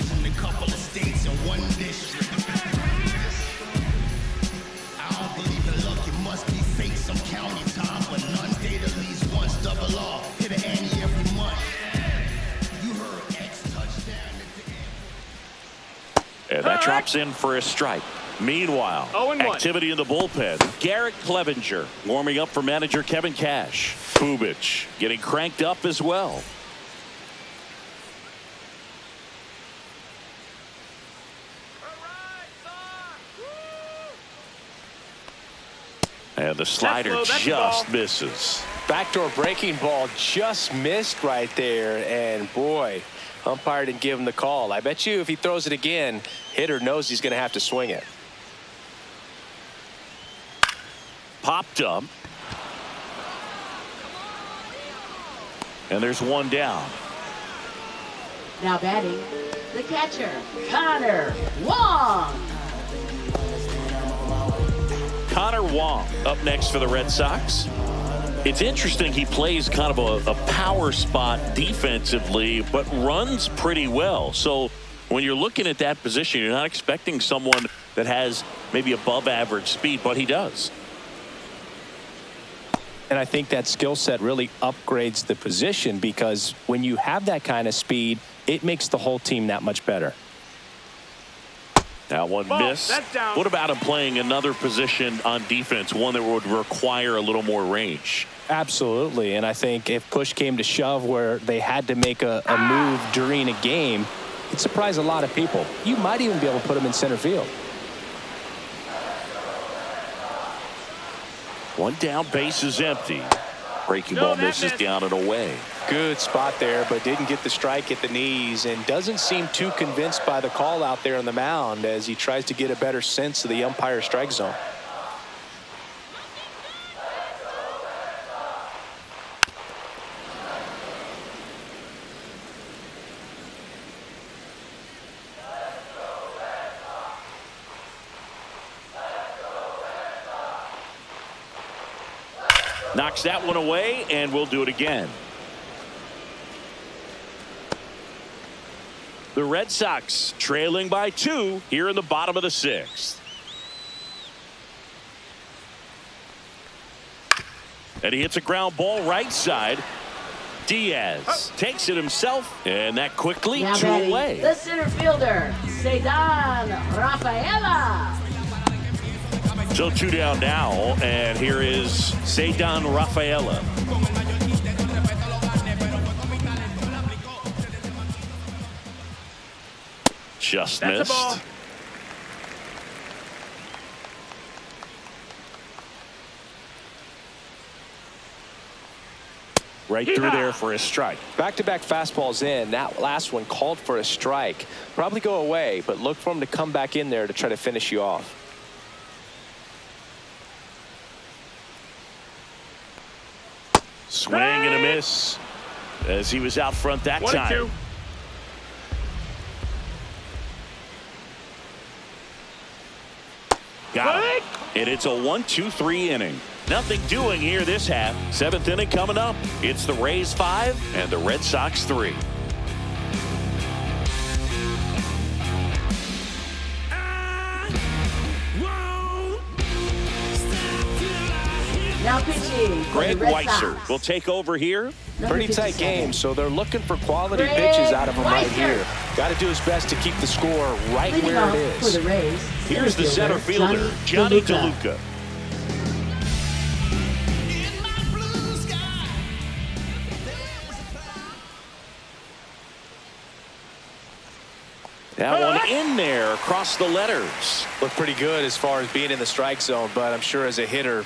And that drops in for a strike. Meanwhile, 0-1. activity in the bullpen. Garrett Clevenger warming up for manager Kevin Cash. Kubich getting cranked up as well. And the slider just misses. Backdoor breaking ball just missed right there, and boy, umpire didn't give him the call. I bet you if he throws it again, hitter knows he's going to have to swing it. Popped up. And there's 1 down. Now batting, the catcher, Connor Wong. Connor Wong up next for the Red Sox. It's interesting, he plays kind of a power spot defensively, but runs pretty well. So when you're looking at that position, you're not expecting someone that has maybe above average speed, but he does. And I think that skill set really upgrades the position, because when you have that kind of speed, it makes the whole team that much better. That one missed. What about him playing another position on defense, one that would require a little more range? Absolutely. And I think if push came to shove where they had to make a move during a game, it'd surprise a lot of people. You might even be able to put him in center field. 1 down, base is empty. Breaking ball misses down and away. Good spot there, but didn't get the strike at the knees, and doesn't seem too convinced by the call out there on the mound as he tries to get a better sense of the umpire's strike zone. Knocks that one away, and we'll do it again. The Red Sox trailing by 2 here in the bottom of the 6th. And he hits a ground ball right side. Diaz takes it himself, and that quickly Now 2 batting, away. the center fielder, Cesar Rafaela. So 2 down now, and here is Cesar Rafaela. Just That's a missed. ball. Right through there for a strike. Back-to-back fastballs in. That last one called for a strike. Probably go away, but look for him to come back in there to try to finish you off. Swing and a miss as he was out front that 1 and 2. time. Got it. And it's a 1-2-3 inning. Nothing doing here this half. 7th inning coming up. It's the Rays 5 and the Red Sox 3. Now pitching for Greg the Red Weisser Sox. will take over here. Number Pretty tight 57. game, so they're looking for quality Greg pitches out of him right Weisser. here. Got to do his best to keep the score right Leading where off it for is. the Rays, Here's the center fielder, Johnny DeLuca. That one in there across the letters. Looked pretty good as far as being in the strike zone, but I'm sure as a hitter,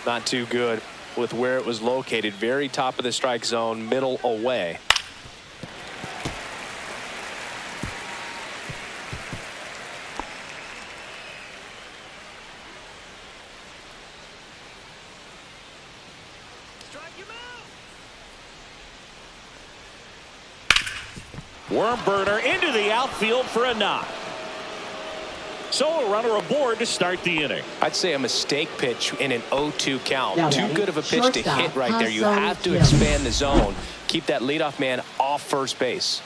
not too good with where it was located. Very top of the strike zone, middle away. Worm burner into the outfield for a knock. So a runner aboard to start the inning. I'd say a mistake pitch in an 0-2 count. Now Too batting, good of a pitch to shortstop, hit right there. You Hassan have to Kim. expand the zone. Keep that leadoff man off first base.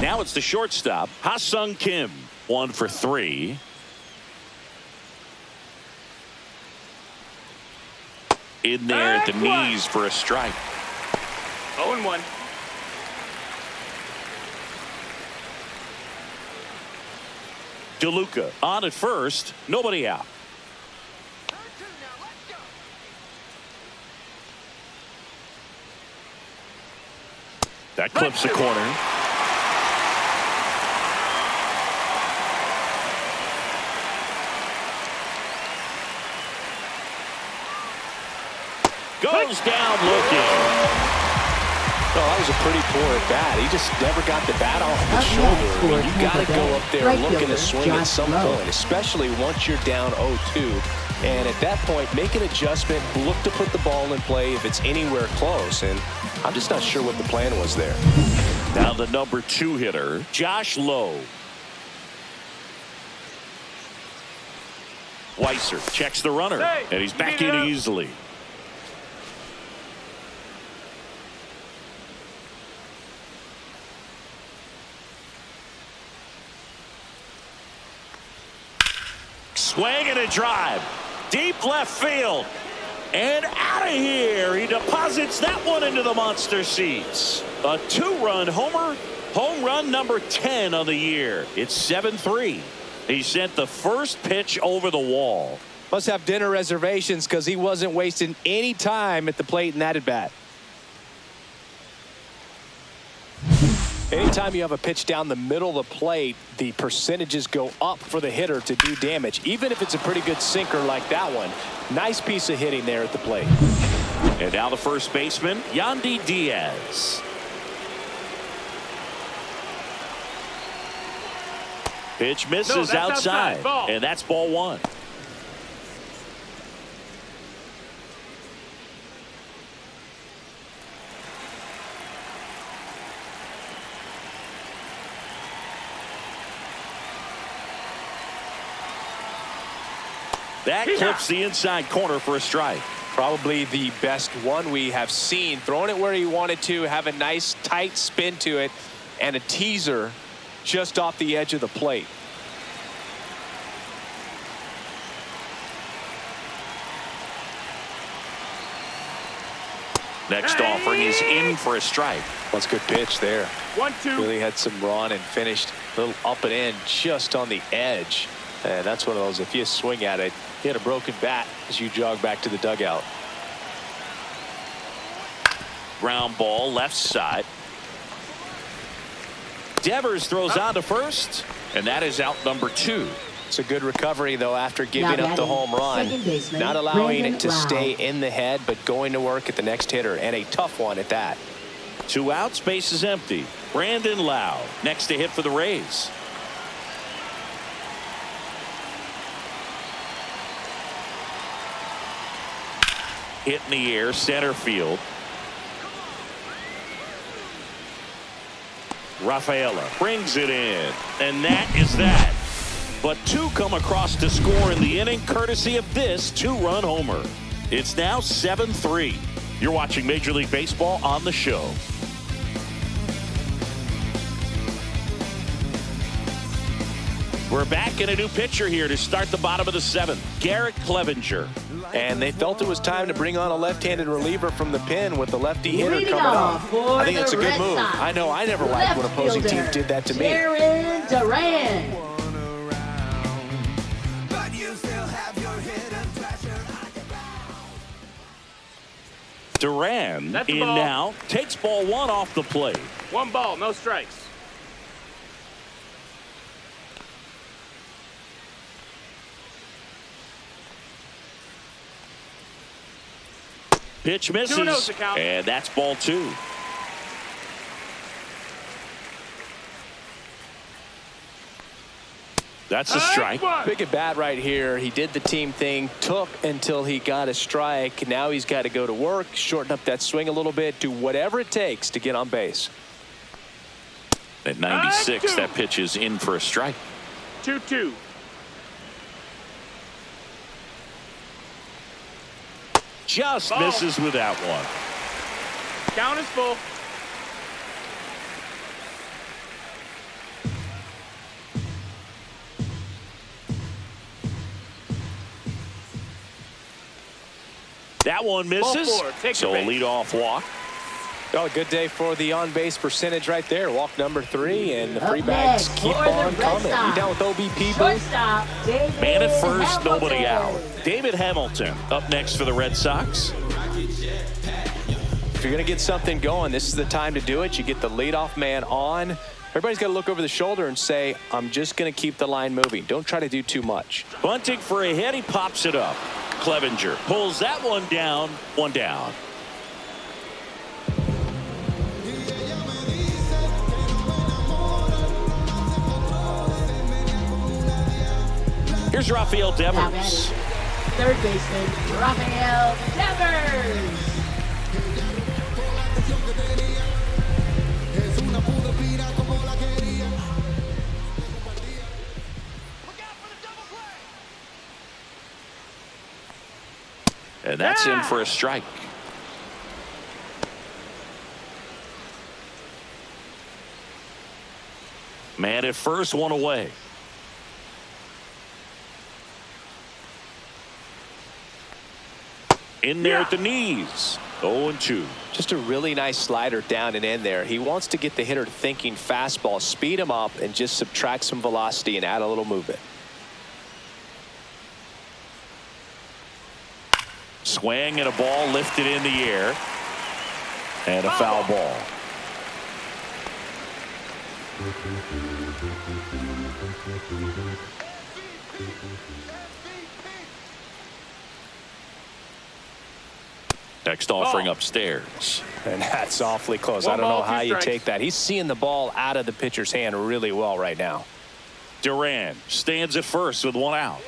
Now it's the shortstop, Ha-Sung Kim. 1 for 3. In there at the knees for a strike. 0 and 1. DeLuca on at first, nobody out. That clips the corner. Goes down looking. Oh, that was a pretty poor at bat. He just never got the bat off the Up shoulder. next for You got to Tampa go Bay, up there right looking to fielder, swing at Josh some Lowe. point, especially once you're down 0-2. And at that point, make an adjustment, look to put the ball in play if it's anywhere close. And I'm just not sure what the plan was there. Now the number 2 hitter, Josh Lowe. Weisser checks the runner, Hey, and he's you back need in help? easily. Swing and a drive. Deep left field. And out of here. He deposits that one into the monster seats. A 2-run homer. Home run number 10 on the year. It's 7-3. He sent the first pitch over the wall. Must have dinner reservations because he wasn't wasting any time at the plate in that at bat. Anytime you have a pitch down the middle of the plate, the percentages go up for the hitter to do damage, even if it's a pretty good sinker like that one. Nice piece of hitting there at the plate. And now the first baseman, Yandy Diaz. Pitch misses outside, and that's ball one. That clips the inside corner for a strike. Probably the best one we have seen. Throwing it where he wanted to, have a nice tight spin to it, and a teaser just off the edge of the plate. Next offering is in for a strike. That's a good pitch there. 1-2. Really had some run and finished a little up and in just on the edge. And that's one of those, if you swing at it, you had a broken bat as you jog back to the dugout. Ground ball left side. Devers throws on to first, and that is out number 2. It's a good recovery, though, after giving up the home run. Not allowing it to stay in the head, but going to work at the next hitter, and a tough one at that. 2 outs, base is empty. Brandon Lowe next to hit for the Rays. Hit in the air, center field. Rafaela brings it in, and that is that. But 2 come across to score in the inning, courtesy of this 2-run homer. It's now 7-3. You're watching Major League Baseball on the show. We're back in a new pitcher here to start the bottom of the 7th, Garrett Clevenger. And they felt it was time to bring on a left-handed reliever from the pen with the lefty hitter coming up. I think that's a good move. I know I never liked when opposing teams did that to me. Aaron Duran. Duran in now, takes ball 1 off the plate. 1 ball, no strikes. Pitch misses, and that's ball 2. That's a strike. Big at bat right here. He did the team thing, took until he got a strike. Now he's got to go to work, shorten up that swing a little bit, do whatever it takes to get on base. At 96, that pitch is in for a strike. 2-2. Just misses with that one. Count is full. That one misses. So a leadoff walk. Well, a good day for the on-base percentage right there. Walk number 3, and the free bags keep on coming. You down with OBP, Shortstop, man at first, nobody out. David Hamilton up next for the Red Sox. If you're going to get something going, this is the time to do it. You get the leadoff man on. Everybody's got to look over the shoulder and say, I'm just going to keep the line moving. Don't try to do too much. Bunting for a hit. He pops it up. Clevenger pulls that one down. 1 down. Here's Rafael Devers. Third baseman, Rafael Devers. And that's in for a strike. Man at first, 1 away. In there at the knees. 0-2. Just a really nice slider down and in there. He wants to get the hitter thinking fastball, speed him up, and just subtract some velocity and add a little movement. Swing and a ball lifted in the air. And a foul ball. Next offering upstairs. And that's awfully close. I don't know how you take that. He's seeing the ball out of the pitcher's hand really well right now. Duran stands at first with one out.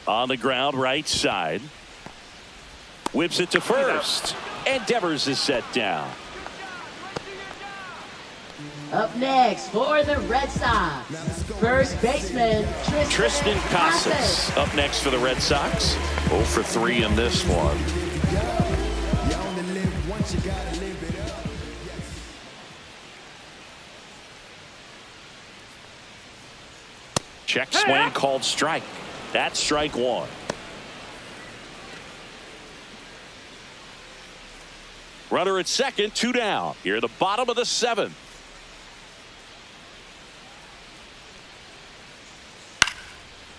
On the ground, right side. Whips it to first. And Devers is set down. Up next for the Red Sox, first baseman Tristan Casas up next for the Red Sox. 0 for 3 in this one. Check swing called strike. That's strike one. Runner at second, 2 down. Here at the bottom of the 7th.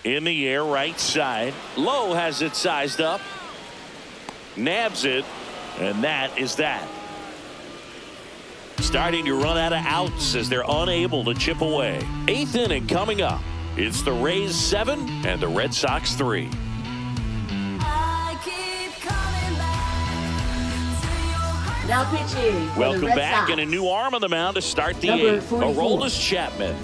In the air, right side. Low has it sized up. Nabs it. And that is that. Starting to run out of outs as they're unable to chip away. 8th inning coming up. It's the Rays 7 and the Red Sox 3. Now pitching. Welcome back, and a new arm on the mound to start the 8th. Aroldis Chapman.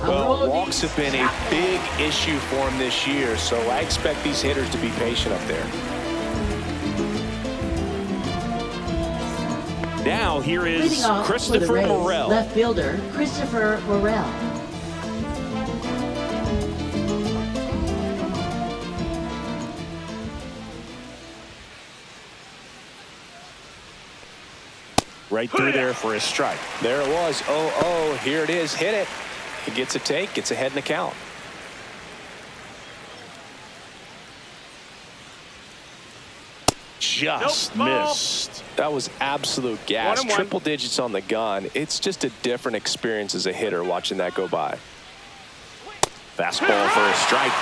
Well, walks have been a big issue for him this year, so I expect these hitters to be patient up there. Now here is Leading off Christopher for the Rays, Morel. left fielder Christopher Morel. Right through there for a strike. There it was. 0-0. Here it is. Hit it. He gets a take. Gets ahead in the count. Just missed. That was absolute gas. Triple digits on the gun. It's just a different experience as a hitter watching that go by. Fastball for a strike.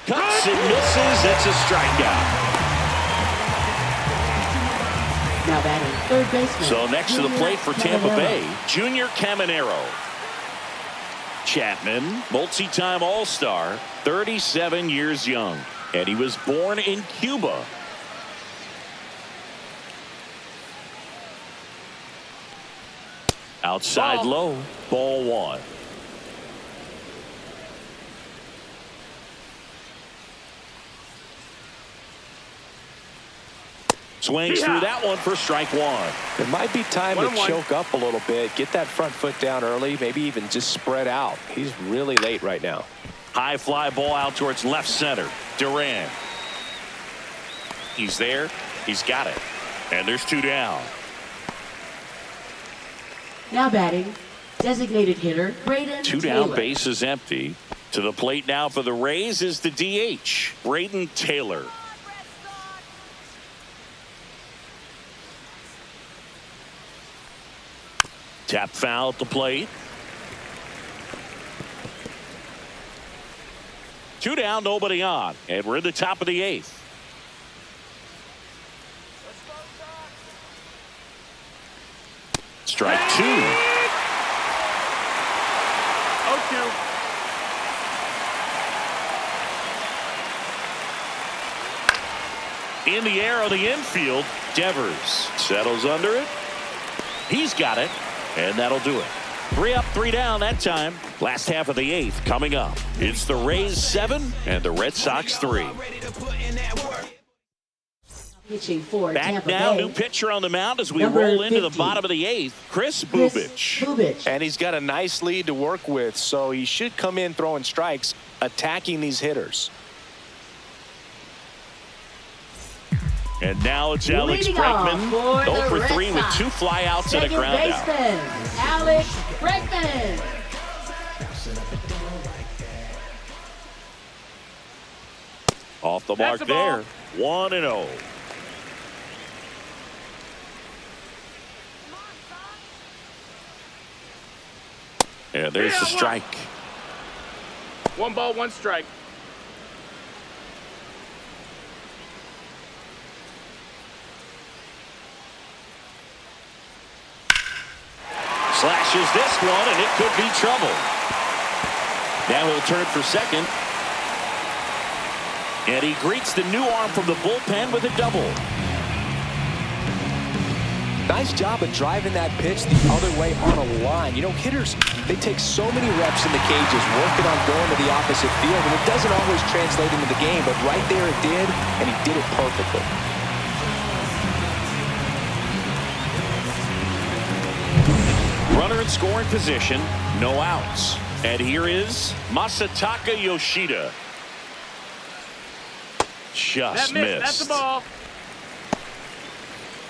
Cuts and misses. It's a strikeout. Now batting third baseman. So next to the plate for Tampa Bay, Junior Caminero. Chapman, multi-time All-Star, 37 years young, and he was born in Cuba. Outside low, ball 1. Swings through that one for strike 1. It might be time to choke up a little bit, get that front foot down early, maybe even just spread out. He's really late right now. High fly ball out towards left center. Duran. He's there. He's got it. And there's 2 down. Now batting designated hitter Braden 2 Taylor. down, base is empty. To the plate now for the Rays is the DH, Braden Taylor. Tap foul at the plate. 2 down, nobody on. And we're in the top of the 8th. Strike 2. 0-2. In the air on the infield, Devers settles under it. He's got it. And that'll do it. 3 up, 3 down that time. Last half of the 8th coming up. It's the Rays 7 and the Red Sox 3. Pitching for Back Tampa now, Bay. new pitcher on the mound as we Number roll into the 50. bottom of the 8th. Chris Bubich. And he's got a nice lead to work with, so he should come in throwing strikes, attacking these hitters. And now it's Alex Leading off Bregman, for 0 the for Red 3 with Sox. 2 flyouts and a Second ground out. baseman, Alex Bregman. Off the mark That's the ball. there. 1-0. And there's the strike. 1 ball, 1 strike. Slashes this one, and it could be trouble. Now he'll turn for second. And he greets the new arm from the bullpen with a double. Nice job of driving that pitch the other way on a line. You know, hitters, they take so many reps in the cages, working on going to the opposite field, and it doesn't always translate into the game, but right there it did, and he did it perfectly. Runner in scoring position, no outs. And here is Masataka Yoshida. Just That missed. missed. That's the ball.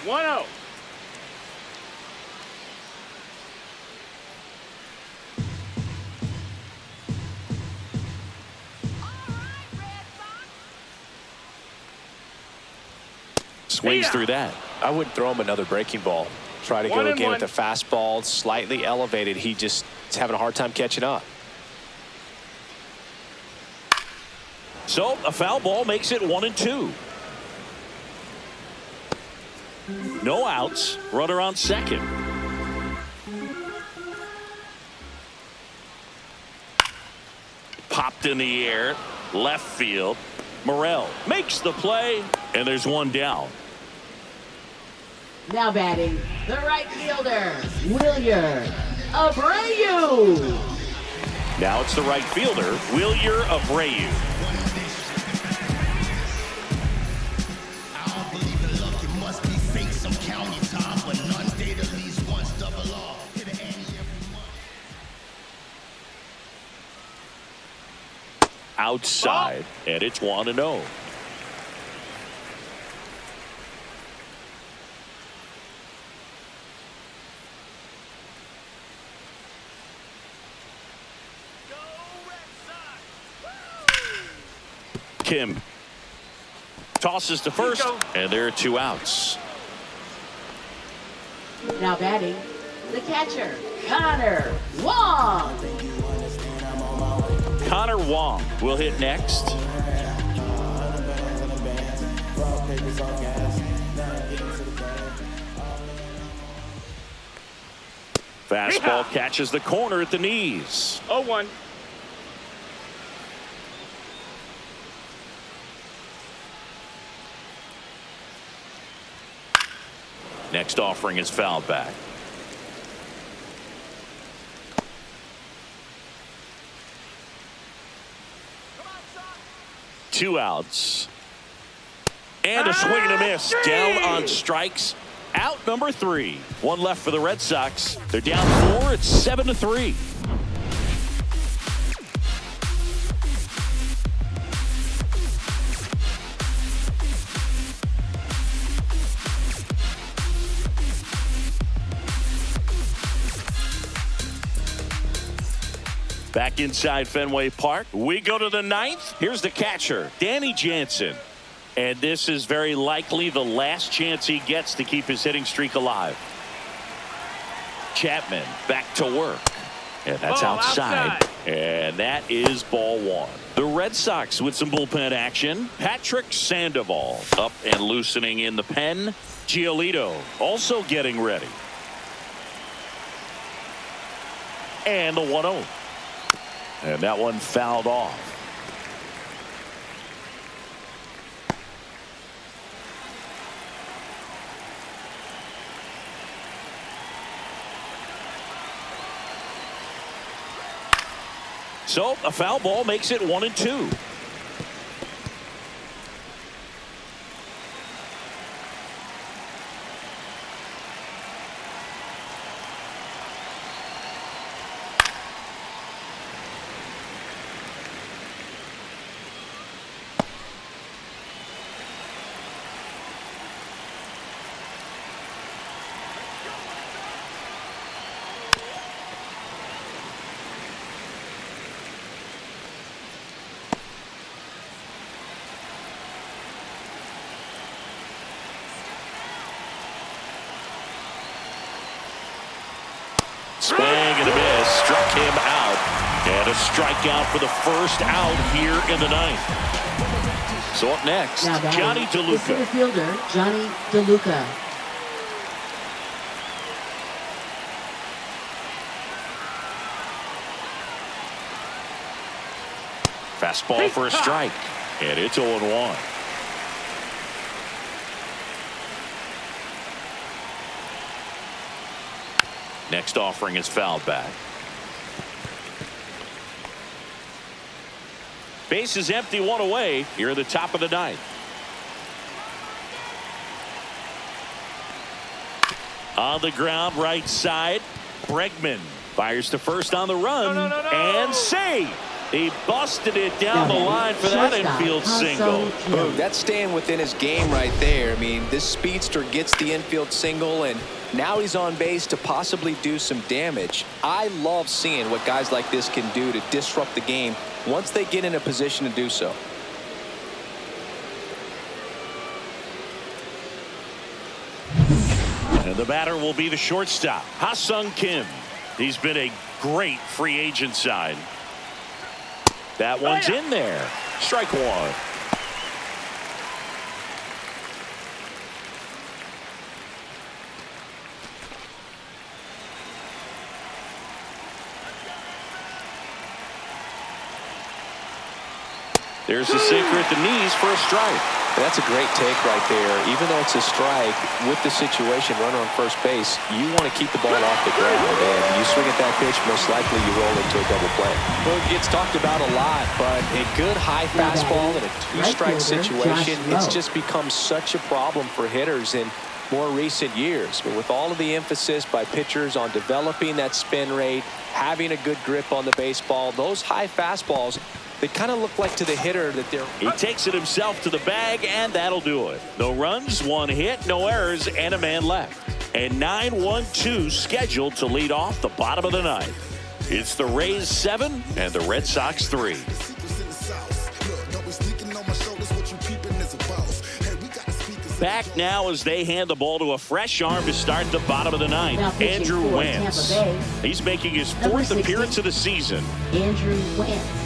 1-0. Swings through that. I wouldn't throw him another breaking ball. Try to go 1-1. again with the fastball, slightly elevated. He just is having a hard time catching up. So a foul ball makes it 1-2. No outs. Runner on second. Popped in the air. Left field. Morel makes the play. And there's one down. Now batting, the right fielder, Wilyer Abreu. Now it's the right fielder, Wilyer Abreu. Outside, and it's 1-0. Kim tosses to first, and there are 2 outs. Now batting, the catcher, Connor Wong. Connor Wong will hit next. Fastball catches the corner at the knees. 0-1. Next offering is fouled back. Two outs. And a swing and a miss. Down on strikes. Out number 3. One left for the Red Sox. They're down 4. It's 7-3. Back inside Fenway Park. We go to the 9th. Here's the catcher, Danny Jansen. And this is very likely the last chance he gets to keep his hitting streak alive. Chapman back to work. And that's outside. And that is ball 1. The Red Sox with some bullpen action. Patrick Sandoval up and loosening in the pen. Giolito also getting ready. And the 1-0. And that one fouled off. So a foul ball makes it 1-2. a strikeout for the first out here in the ninth. So up next, Now batting, Johnny the DeLuca. center fielder, Johnny DeLuca. Fastball for a strike. And it's 0-1. Next offering is fouled back. Base is empty, one away here at the top of the ninth. On the ground, right side, Bregman fires to first on the run and save. He busted it down the line for that infield single. Boom, that's staying within his game right there. I mean, this speedster gets the infield single, and now he's on base to possibly do some damage. I love seeing what guys like this can do to disrupt the game once they get in a position to do so. And the batter will be the shortstop, Ha-Sung Kim. He's been a great free agent sign. That one's in there. Strike one. There's a sinker at the knees for a strike. That's a great take right there. Even though it's a strike, with the situation, runner on first base, you want to keep the ball off the ground. And you swing at that pitch, most likely you roll into a double play. Well, it gets talked about a lot, but a good high fastball in a two-strike situation, it's just become such a problem for hitters in more recent years. But with all of the emphasis by pitchers on developing that spin rate, having a good grip on the baseball, those high fastballs, they kind of look like to the hitter that they're... He takes it himself to the bag, and that'll do it. No runs, one hit, no errors, and a man left. And 9-1-2 scheduled to lead off the bottom of the ninth. It's the Rays 7 and the Red Sox 3. Back now as they hand the ball to a fresh arm to start the bottom of the ninth. Andrew Wentz. He's making his fourth appearance of the season. Andrew Wentz.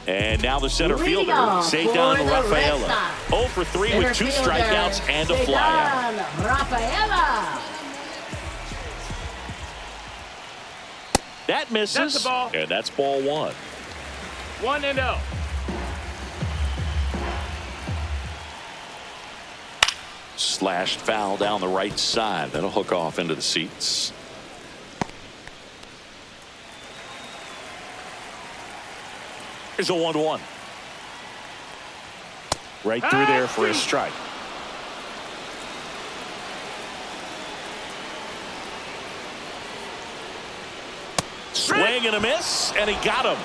And now the center fielder, Cedar Rafaela. 0 for 3 with 2 strikeouts and a flyout. Rafaela. That misses. That's the ball. And that's ball 1. 1-0. Slashed foul down the right side. That'll hook off into the seats. Here's a 1-1. Right through there for a strike. Swing and a miss, and he got him.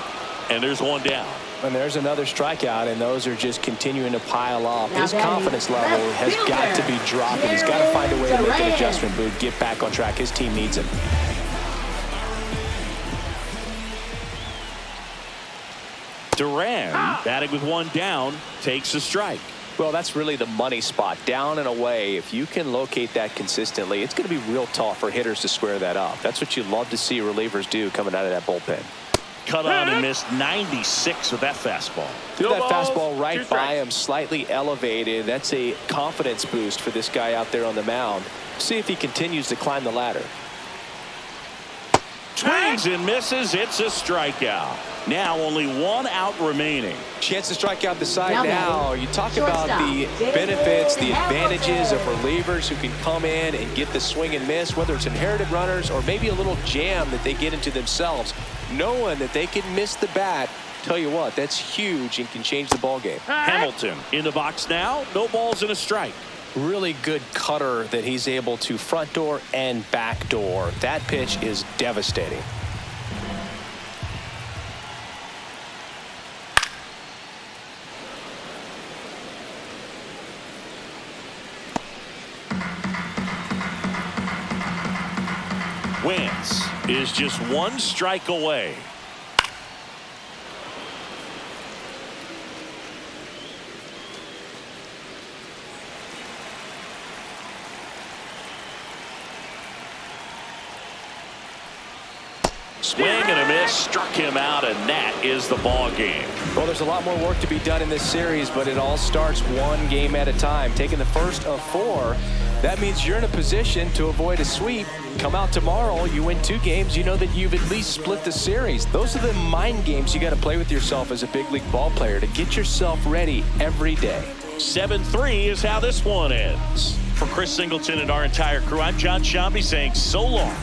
And there's one down. And there's another strikeout, and those are just continuing to pile up. His confidence level has got to be dropping. He's got to find a way to make an adjustment, but get back on track. His team needs him. Duran, batting with one down, takes a strike. Well, that's really the money spot, down and away. If you can locate that consistently, it's going to be real tough for hitters to square that up. That's what you love to see relievers do coming out of that bullpen. Cut on and missed 96 with that fastball. Threw that fastball right by him, slightly elevated. That's a confidence boost for this guy out there on the mound. See if he continues to climb the ladder. Swings and misses. It's a strikeout. Now only one out remaining. Chance to strike out the side now. You talk about the benefits, the advantages of relievers who can come in and get the swing and miss, whether it's inherited runners or maybe a little jam that they get into themselves. Knowing that they can miss the bat, tell you what, that's huge and can change the ball game. Hamilton in the box now. No balls and a strike. Really good cutter that he's able to front door and back door. That pitch is devastating. Wentz is just one strike away. Swing and a miss, struck him out, and that is the ball game. Well, there's a lot more work to be done in this series, but it all starts one game at a time. Taking the first of 4, that means you're in a position to avoid a sweep. Come out tomorrow, you win 2 games, you know that you've at least split the series. Those are the mind games you got to play with yourself as a big league ball player to get yourself ready every day. 7-3 is how this one ends. For Chris Singleton and our entire crew, I'm John Shambi saying so long.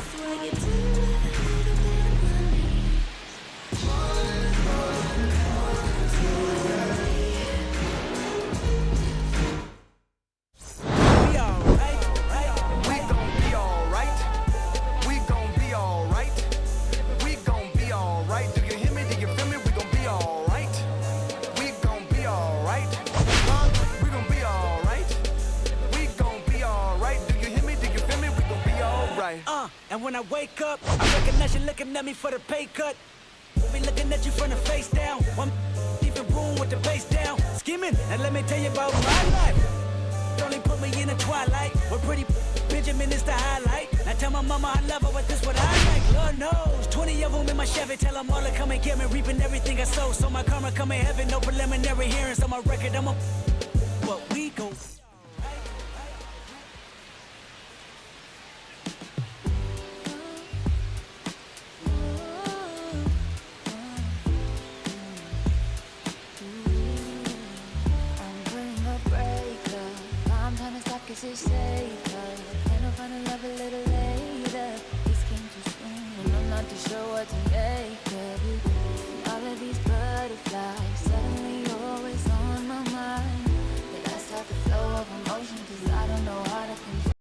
And when I wake up, I recognize you looking at me for the pay cut. Be looking at you from the face down. One even room with the bass down. Skimming, and let me tell you about my life. Only put me in the twilight. We're pretty Benjamin is the highlight. Now tell my mama I love her, but this what I like. Lord knows, 20 of them in my Chevy. Tell them all to come and get me, reaping everything I sow. So my karma come in heaven, no preliminary hearings on my record. I'm a what we go. Cause they say